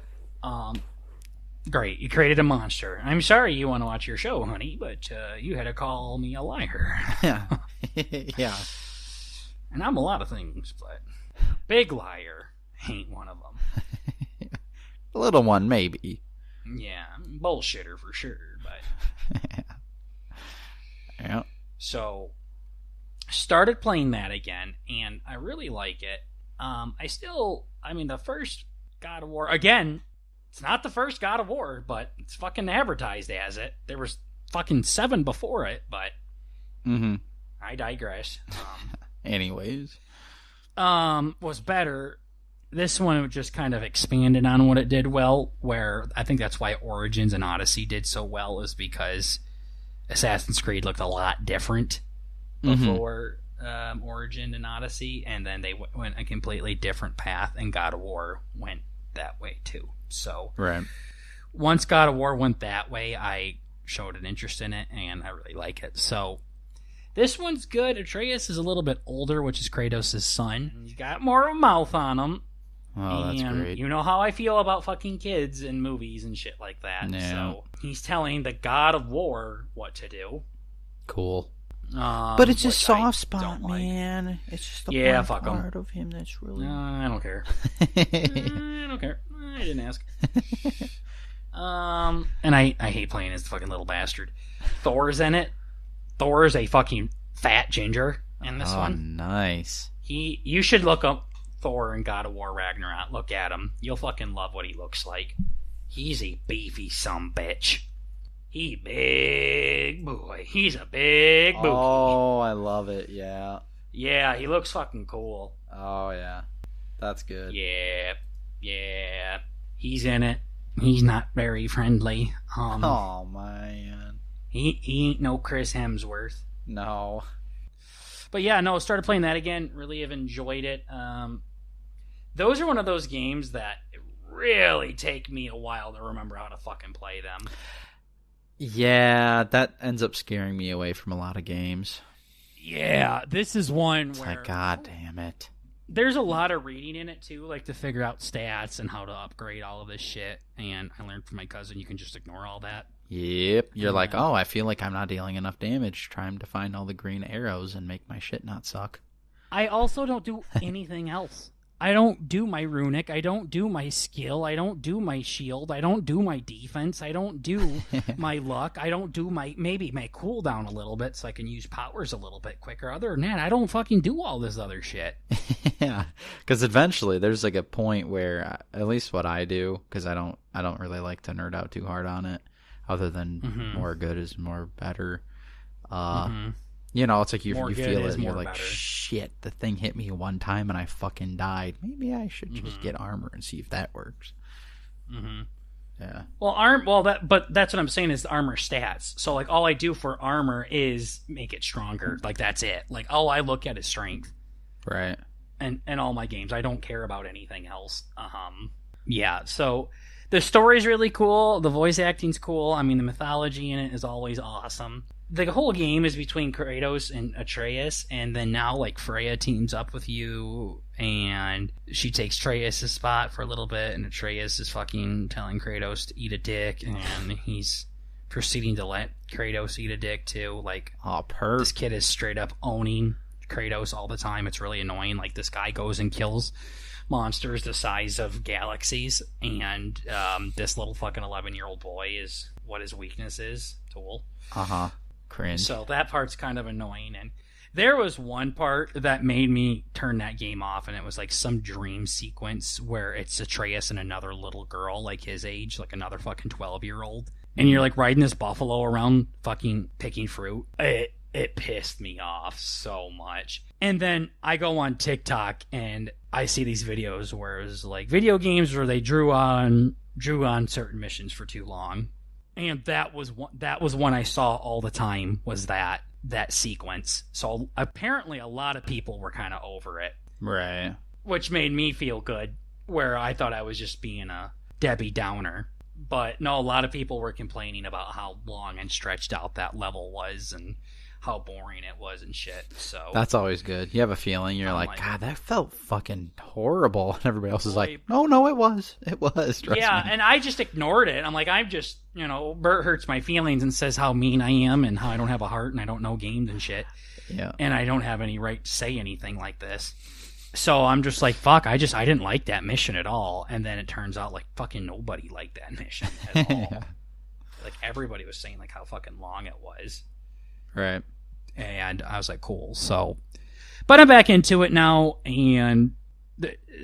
great, you created a monster. I'm sorry you want to watch your show, honey, but you had to call me a liar. Yeah. Yeah. And I'm a lot of things, but big liar ain't one of them. A little one, maybe. Yeah, bullshitter for sure, but... Yeah. So, started playing that again, and I really like it. The first God of War, again, it's not the first God of War, but it's fucking advertised as it. There was fucking 7 before it, but I digress. Anyways. Was better. This one just kind of expanded on what it did well, where I think that's why Origins and Odyssey did so well, is because Assassin's Creed looked a lot different before Origin and Odyssey, and then they went a completely different path, and God of War went that way too. So right. Once God of War went that way, I showed an interest in it, and I really like it. So this one's good. Atreus is a little bit older, which is Kratos' son. He's got more of a mouth on him. Oh, that's great. You know how I feel about fucking kids in movies and shit like that. Yeah. So he's telling the God of War what to do. Cool. But it's a which soft I spot, don't like. man. It's just the Yeah, one fuck 'em. part of him that's really... I don't care. I don't care. I didn't ask. And I hate playing as the fucking little bastard. Thor's in it. Thor's a fucking fat ginger in this one. Nice. You should look up Thor in God of War Ragnarok. Look at him. You'll fucking love what he looks like. He's a beefy sumbitch. He big boy. He's a big bookie. Oh, I love it. Yeah. Yeah, he looks fucking cool. Oh, yeah. That's good. Yeah. He's in it. He's not very friendly. Oh man. He ain't no Chris Hemsworth. No. But yeah, no, started playing that again. Really have enjoyed it. Those are one of those games that really take me a while to remember how to fucking play them. Yeah, that ends up scaring me away from a lot of games. Yeah, this is one It's where like, God damn it. there's a lot of reading in it too, like to figure out stats and how to upgrade all of this shit. And I learned from my cousin you can just ignore all that. Yep. You're like, oh, I feel like I'm not dealing enough damage trying to find all the green arrows and make my shit not suck. I also don't do anything else. I don't do my runic. I don't do my skill. I don't do my shield. I don't do my defense. I don't do my luck. I don't do maybe my cooldown a little bit so I can use powers a little bit quicker. Other than that, I don't fucking do all this other shit. Yeah, because eventually there's like a point where, at least what I do, because I don't really like to nerd out too hard on it, other than more good is more better. You know, it's like you feel it and you're like, better. Shit, the thing hit me one time and I fucking died. Maybe I should just get armor and see if that works. Yeah. But that's what I'm saying is the armor stats. So like all I do for armor is make it stronger. Like that's it. Like all I look at is strength. Right. And all my games, I don't care about anything else. Yeah. So the story's really cool. The voice acting's cool. I mean, the mythology in it is always awesome. The whole game is between Kratos and Atreus, and then now like Freya teams up with you, and she takes Atreus' spot for a little bit, and Atreus is fucking telling Kratos to eat a dick, and he's proceeding to let Kratos eat a dick too. Like, this kid is straight up owning Kratos all the time. It's really annoying. Like, this guy goes and kills monsters the size of galaxies, and this little fucking 11-year-old boy is what his weakness is. Tool. Cringe. So that part's kind of annoying. And there was one part that made me turn that game off, and it was like some dream sequence where it's Atreus and another little girl like his age, like another fucking 12-year-old, and you're like riding this buffalo around fucking picking fruit. It pissed me off so much. And then I go on TikTok and I see these videos where it was like video games where they drew on certain missions for too long. And that was one I saw all the time, was that sequence. So apparently a lot of people were kind of over it. Right. Which made me feel good, where I thought I was just being a Debbie Downer. But no, a lot of people were complaining about how long and stretched out that level was and how boring it was and shit. So that's always good. You have a feeling, you're like, God, that felt fucking horrible. And everybody else is like, oh no, it was. Trust me. And I just ignored it. I'm like, I'm just, Bert hurts my feelings and says how mean I am and how I don't have a heart and I don't know games and shit. Yeah. And I don't have any right to say anything like this. So I'm just like, fuck, I didn't like that mission at all. And then it turns out like fucking nobody liked that mission at all. Yeah. Like everybody was saying like how fucking long it was. Right. And I was like, cool. So, but I'm back into it now, and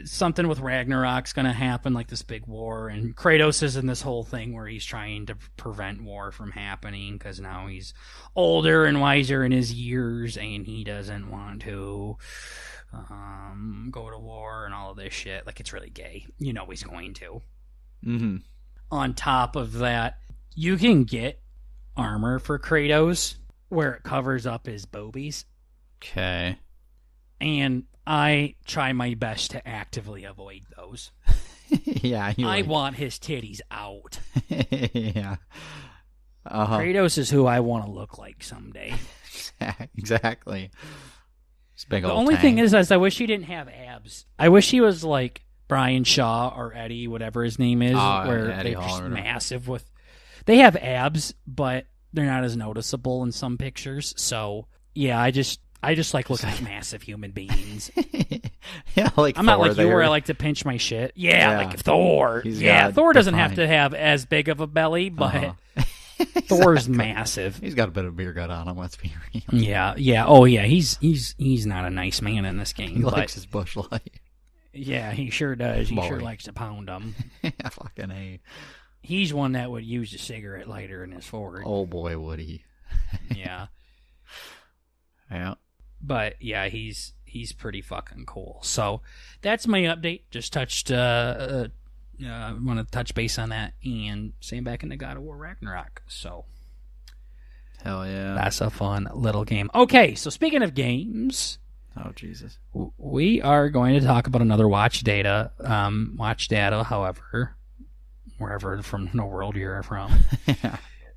something with Ragnarok's going to happen, like this big war, and Kratos is in this whole thing where he's trying to prevent war from happening because now he's older and wiser in his years, and he doesn't want to go to war and all of this shit. Like, it's really gay. He's going to. Mm-hmm. On top of that, you can get armor for Kratos where it covers up his boobies. Okay. And I try my best to actively avoid those. Yeah. I want his titties out. Yeah. Uh-huh. Kratos is who I want to look like someday. Exactly. The only thing is I wish he didn't have abs. I wish he was like Brian Shaw or Eddie, whatever his name is, where Eddie they're just massive with... They have abs, but they're not as noticeable in some pictures. So, yeah, I just like looking at massive human beings. Yeah, like I'm Thor not like there. you where I like to pinch my shit. Yeah. Like Thor. He's Thor doesn't have to have as big of a belly, but Thor's massive. He's got a bit of beer gut on him, let's be real. Yeah. Oh, yeah, he's not a nice man in this game. He likes his Busch Light. Yeah, he sure does. He sure likes to pound them. Yeah, fucking A. He's one that would use a cigarette lighter in his Ford. Oh boy, would he. Yeah. Yeah. But yeah, he's pretty fucking cool. So that's my update. Just touched want to touch base on that, and same back into God of War Ragnarok. So, hell yeah, that's a fun little game. Okay, so speaking of games, oh Jesus, we are going to talk about another watch data. Watch data, however, wherever from the world you're from,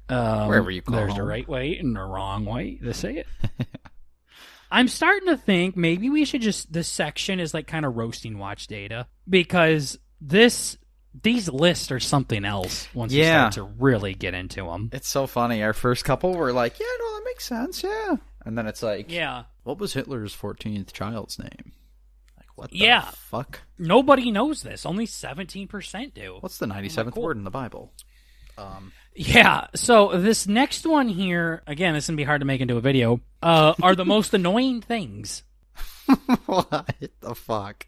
wherever you call there's home. the right way and the wrong way to say it. I'm starting to think maybe we should this section is like kind of roasting watch data, because these lists are something else once you start to really get into them. It's so funny. Our first couple were like, yeah, no, that makes sense, yeah. And then it's like, yeah, what was Hitler's 14th child's name? Like, what the fuck? Nobody knows this. Only 17% do. What's the 97th word in the Bible? Yeah, so this next one here, again, this is going to be hard to make into a video, are the most annoying things. What the fuck?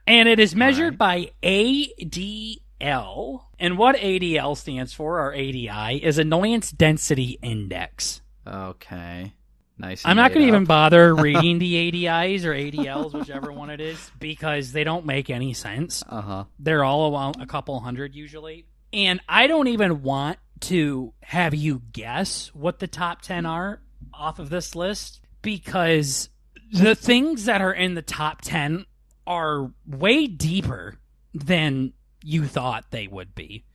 And it is measured by ADL. And what ADL stands for, or ADI, is Annoyance Density Index. Okay. Nice. I'm not going to even bother reading the ADIs or ADLs, whichever one it is, because they don't make any sense. Uh-huh. They're all around a couple hundred usually. And I don't even want to have you guess what the top 10 are off of this list, because the things that are in the top 10 are way deeper than you thought they would be.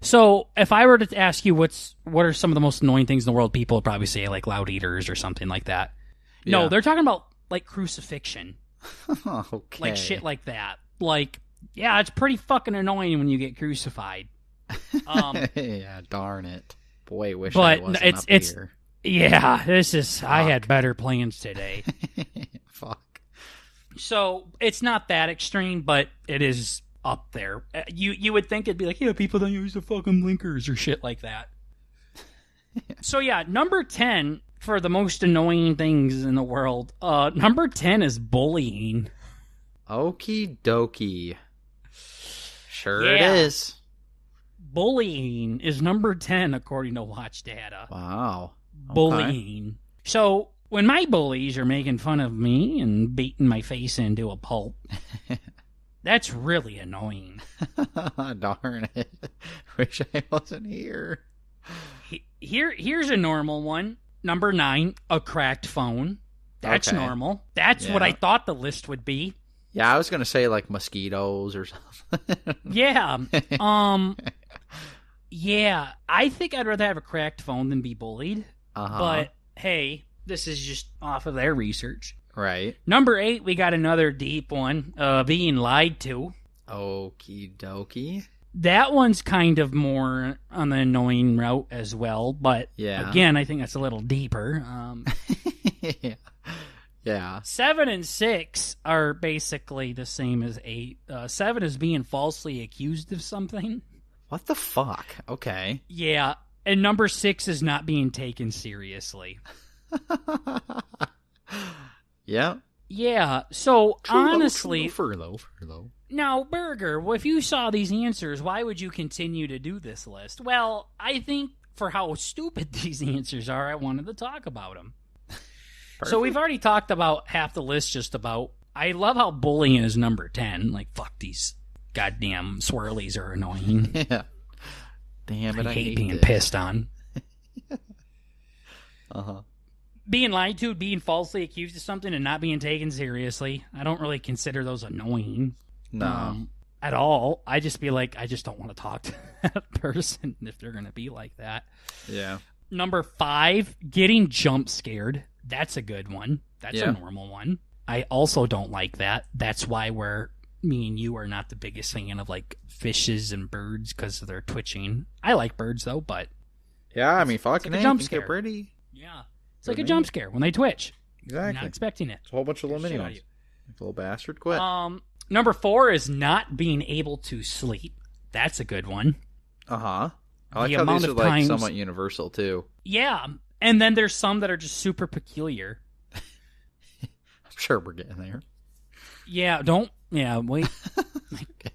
So if I were to ask you what are some of the most annoying things in the world, people would probably say like loud eaters or something like that. Yeah. No, they're talking about like crucifixion. Okay. Like shit like that. Like, yeah, it's pretty fucking annoying when you get crucified. Yeah, darn it. Boy, wish I wasn't up here. Yeah, I had better plans today. Fuck. So it's not that extreme, but it is up there. You would think it'd be like, yeah, people don't use the fucking blinkers or shit like that. So yeah, number 10 for the most annoying things in the world. Number 10 is bullying. Okie dokie. Sure it is. Bullying is number 10 according to Watch Data. Wow. Okay. Bullying. So when my bullies are making fun of me and beating my face into a pulp, that's really annoying. Darn it. Wish I wasn't here. Here's a normal one. Number 9, a cracked phone. That's normal. That's what I thought the list would be. Yeah, I was going to say like mosquitoes or something. Yeah. Yeah, I think I'd rather have a cracked phone than be bullied. Uh-huh. But hey, this is just off of their research. Right. Number 8, we got another deep one, being lied to. Okie dokie. That one's kind of more on the annoying route as well, but again, I think that's a little deeper. Yeah. 7 and 6 are basically the same as 8. 7 is being falsely accused of something. What the fuck? Okay. Yeah, and number 6 is not being taken seriously. Yeah. Yeah, so honestly... Furlough. Now, Burger, if you saw these answers, why would you continue to do this list? Well, I think for how stupid these answers are, I wanted to talk about them. Perfect. So we've already talked about half the list just about... I love how bullying is number 10. Like, fuck, these goddamn swirlies are annoying. Yeah. Damn it, I hate being this. pissed on. Uh-huh. Being lied to, being falsely accused of something, and not being taken seriously. I don't really consider those annoying. No. At all. I just be like, I just don't want to talk to that person if they're going to be like that. Yeah. Number 5, getting jump scared. That's a good one. That's a normal one. I also don't like that. That's why me and you are not the biggest fan of like fishes and birds because of their twitching. I like birds though, but yeah, I mean, fucking like a jump scare. They're pretty. Yeah, it's like a jump scare when they twitch. Exactly. You're not expecting it. It's a whole bunch of little mini ones. Little bastard, quit. Number 4 is not being able to sleep. That's a good one. Uh-huh. I like how these are like somewhat universal too. Yeah, and then there's some that are just super peculiar. I'm sure we're getting there. Yeah, wait.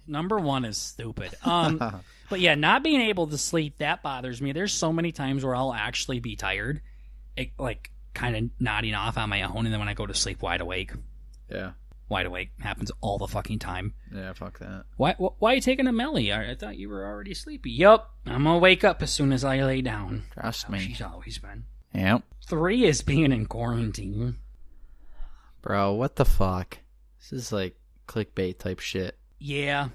Number 1 is stupid. But yeah, not being able to sleep, that bothers me. There's so many times where I'll actually be tired, like kind of nodding off on my own, and then when I go to sleep, wide awake. Yeah. Wide awake. Happens all the fucking time. Yeah, fuck that. Why are you taking a melly? I thought you were already sleepy. Yup. I'm going to wake up as soon as I lay down. Trust me. She's always been. Yep. 3 is being in quarantine. Bro, what the fuck? This is like clickbait type shit. Yeah.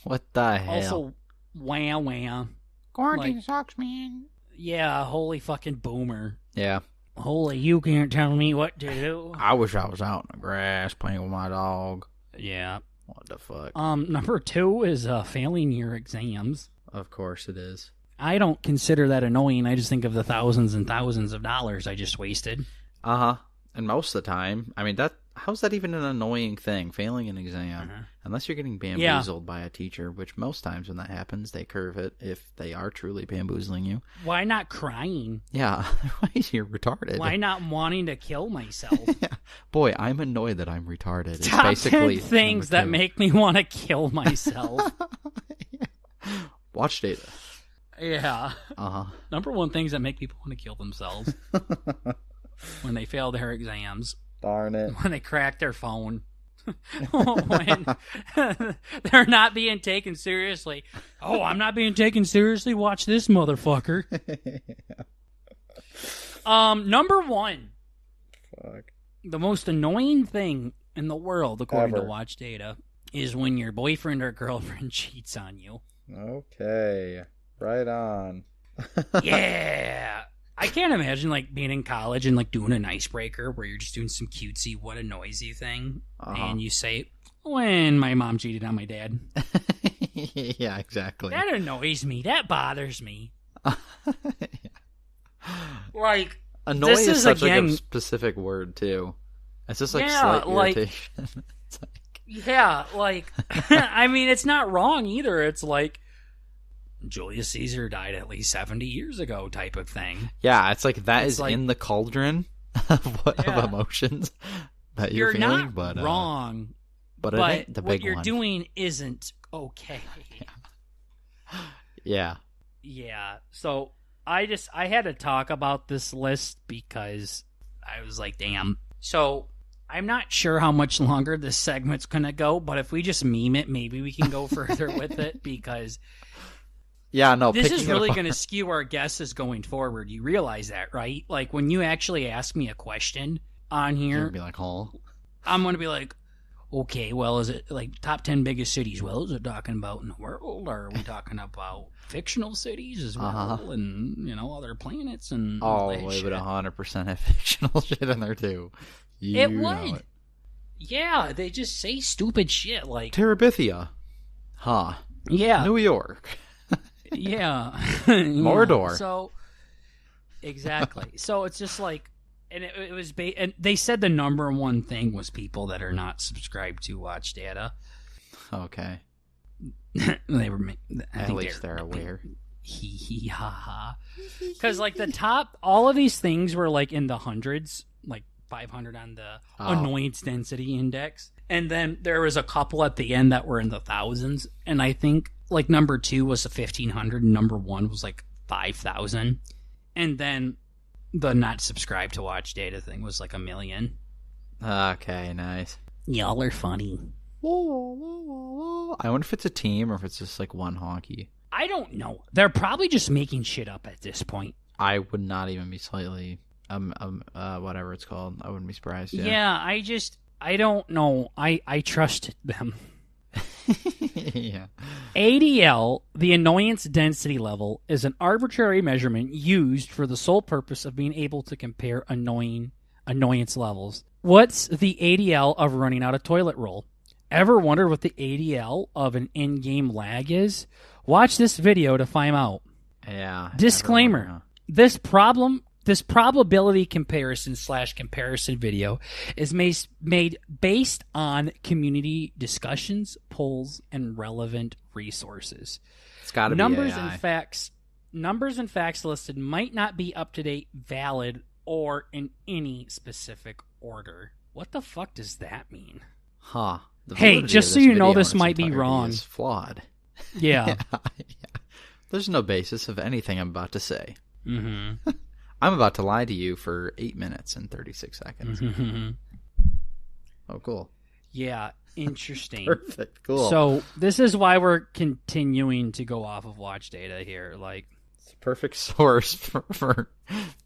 What the hell? Also, wah. Quarantine sucks, man. Yeah, holy fucking boomer. Yeah. Holy, you can't tell me what to do. I wish I was out in the grass playing with my dog. Yeah. What the fuck? Number 2 is failing your exams. Of course it is. I don't consider that annoying. I just think of the thousands and thousands of dollars I just wasted. Uh-huh. And most of the time, I mean, how's that even an annoying thing, failing an exam? Uh-huh. Unless you're getting bamboozled by a teacher, which most times when that happens, they curve it if they are truly bamboozling you. Why not crying? Yeah, otherwise you're retarded. Why not wanting to kill myself? Yeah. Boy, I'm annoyed that I'm retarded. It's Top basically 10 things that make me want to kill myself. Watch data. Yeah. Uh-huh. Number 1 things that make people want to kill themselves. When they fail their exams. Darn it. When they crack their phone. When they're not being taken seriously. Oh, I'm not being taken seriously? Watch this motherfucker. Number 1. Fuck. The most annoying thing in the world, according Ever. to Watch Data, is when your boyfriend or girlfriend cheats on you. Okay. Right on. Yeah. I can't imagine like being in college and like doing an icebreaker where you're just doing some cutesy what annoys you thing, and you say, when my mom cheated on my dad. Yeah, exactly. That annoys me. That bothers me. Like, annoy this is is such again, like a specific word too. It's just like Yeah, slight like- irritation. It's like, yeah, like, I mean, it's not wrong either. It's like, Julius Caesar died at least 70 years ago type of thing. yeah, it's like that It's is like- in the cauldron of Yeah. emotions that you're You're feeling, not but wrong, but it but ain't the what big you're one. doing isn't okay. Yeah. Yeah. So I had to talk about this list because I was like, damn. So I'm not sure how much longer this segment's going to go, but if we just meme it, maybe we can go further with it because Yeah, no, this is picking it really apart- going to skew our guesses going forward. You realize that, right? Like when you actually ask me a question on You're here, gonna be like, oh. I'm going to be like, okay, well, is it like top 10 biggest cities? Well, is it talking about in the world? Or are we talking about fictional cities as well? And, you know, other planets and all Oh, that it shit? would 100% have fictional shit in there too. You It know would. it. Yeah, they just say stupid shit like, Terabithia. Huh. yeah, New York. yeah. Mordor. So, exactly. So it's just like, and it was, and they said the number 1 thing was people that are not subscribed to Watch Data. Okay. They were, I At think least they're aware. Hee hee ha ha. Because like the top, all of these things were like in the hundreds, like 500 on the annoyance density index, and then there was a couple at the end that were in the thousands. And I think like number 2 was a 1,500, and number 1 was like 5,000, and then the not subscribed to Watch Data thing was like 1 million. Okay, nice. Y'all are funny. I wonder if it's a team or if it's just like one honky. I don't know. They're probably just making shit up at this point. I would not even be slightly whatever it's called. I wouldn't be surprised. Yeah, I don't know. I trust them. Yeah. ADL, the annoyance density level, is an arbitrary measurement used for the sole purpose of being able to compare annoyance levels. What's the ADL of running out of toilet roll? Ever wondered what the ADL of an in-game lag is? Watch this video to find out. Yeah. Disclaimer. everyone, This probability comparison video is made based on community discussions, polls, and relevant resources. It's got to be Numbers AI. and facts listed might not be up to date, valid, or in any specific order. What the fuck does that mean? Huh. The Hey, validity just of so this you know, video this in its might be entirety wrong. is flawed. Yeah. Yeah. There's no basis of anything I'm about to say. Mm-hmm. I'm about to lie to you for 8 minutes and 36 seconds. Mm-hmm. Oh, cool. Yeah, interesting. Perfect. Cool. So this is why we're continuing to go off of watch data here. Like, it's a perfect source for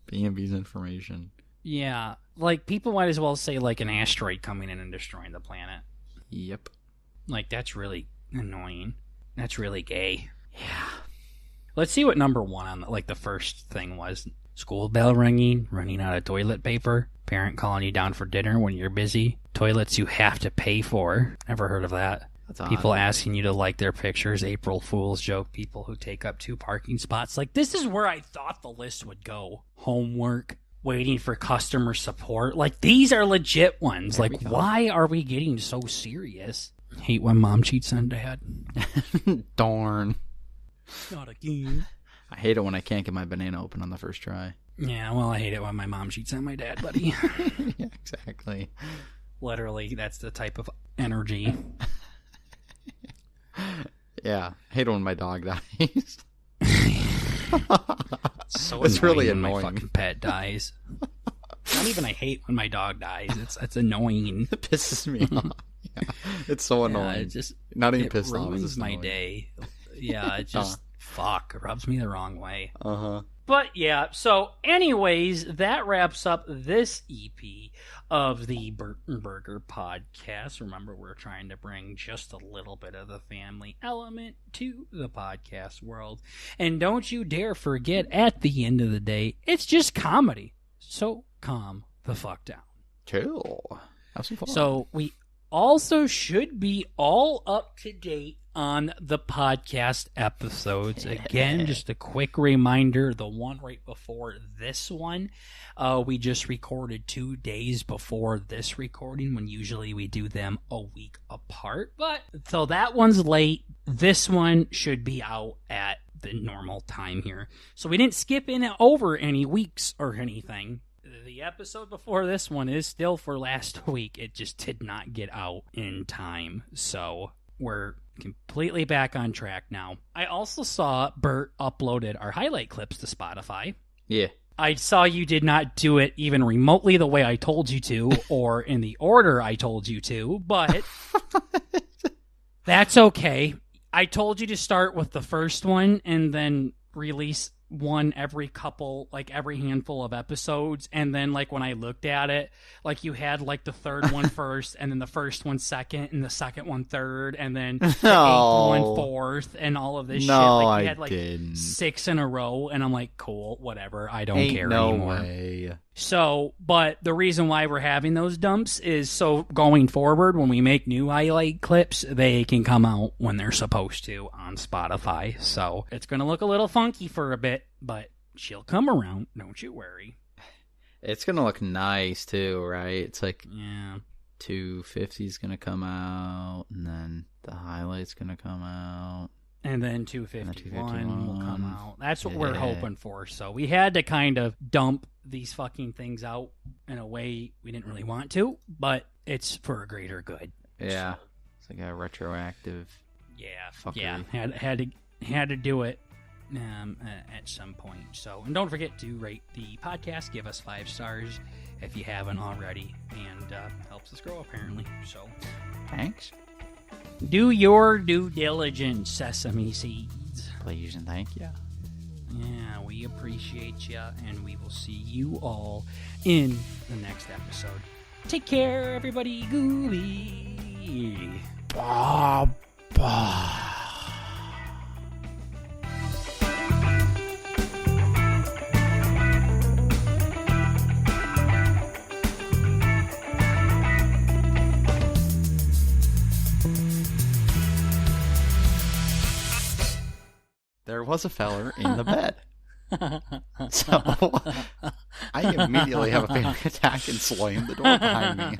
B&B's information. yeah, like people might as well say like an asteroid coming in and destroying the planet. Yep. Like, that's really annoying. That's really gay. Yeah. Let's see what number one on like the first thing was. School bell ringing, running out of toilet paper, parent calling you down for dinner when you're busy, toilets you have to pay for. Never heard of that. That's odd. People asking you to like their pictures, April Fool's joke, people who take up 2 parking spots. Like, this is where I thought the list would go. Homework, waiting for customer support. Like, these are legit ones. There Like, we go. why are we getting so serious? Hate when mom cheats on dad. Darn. Not again. I hate it when I can't get my banana open on the first try. Yeah, well, I hate it when my mom cheats on my dad, buddy. Yeah, exactly. Literally, that's the type of energy. Yeah, I hate it when my dog dies. So It's really when annoying. my fucking pet dies. Not even I hate when my dog dies. It's annoying. It pisses me off. Yeah, it's so annoying. It just Not even it pissed off. It's ruins just my annoying. day. Yeah, it just fuck rubs me the wrong way. Uh-huh. But yeah, so anyways, that wraps up this EP of the Burton Burger podcast. Remember, we're trying to bring just a little bit of the family element to the podcast world. And don't you dare forget, at the end of the day, it's just comedy. So calm the fuck down. Cool. Have some fun. So we also should be all up to date on the podcast episodes. Again, just a quick reminder, the one right before this one, we just recorded 2 days before this recording, when usually we do them a week apart. But so that one's late. This one should be out at the normal time here. So we didn't skip in over any weeks or anything. The episode before this one is still for last week. It just did not get out in time. So we're completely back on track now. I also saw Bert uploaded our highlight clips to Spotify. Yeah. I saw you did not do it even remotely the way I told you to, or in the order I told you to, but that's okay. I told you to start with the first one and then release one every couple, like every handful of episodes, and then like when I looked at it, like you had like the third one first, and then the first one second, and the second one third, and then the eighth one fourth, and all of this shit. Like you had like didn't. 6 in a row, and I'm like, cool, whatever, I don't Ain't care no anymore. way. So, but the reason why we're having those dumps is so going forward, when we make new highlight clips, they can come out when they're supposed to on Spotify. So it's going to look a little funky for a bit, but she'll come around. Don't you worry. It's gonna look nice too, right? It's like Yeah. 250's gonna come out, and then the highlight's gonna come out. And then 251 will come 251. out. That's what we're Yeah. hoping for. So we had to kind of dump these fucking things out in a way we didn't really want to, but it's for a greater good. Yeah. It's like a retroactive. Yeah, Fuckery. yeah, had to do it at some point. So, and don't forget to rate the podcast, give us 5 stars if you haven't already, and helps us grow apparently. So, Thanks. do your due diligence, Sesame Seeds. Please and thank you. Yeah, we appreciate you, and we will see you all in the next episode. Take care, everybody. Gooby. Bah, bah. There was a feller in the bed. So I immediately have a panic attack and slam the door behind me.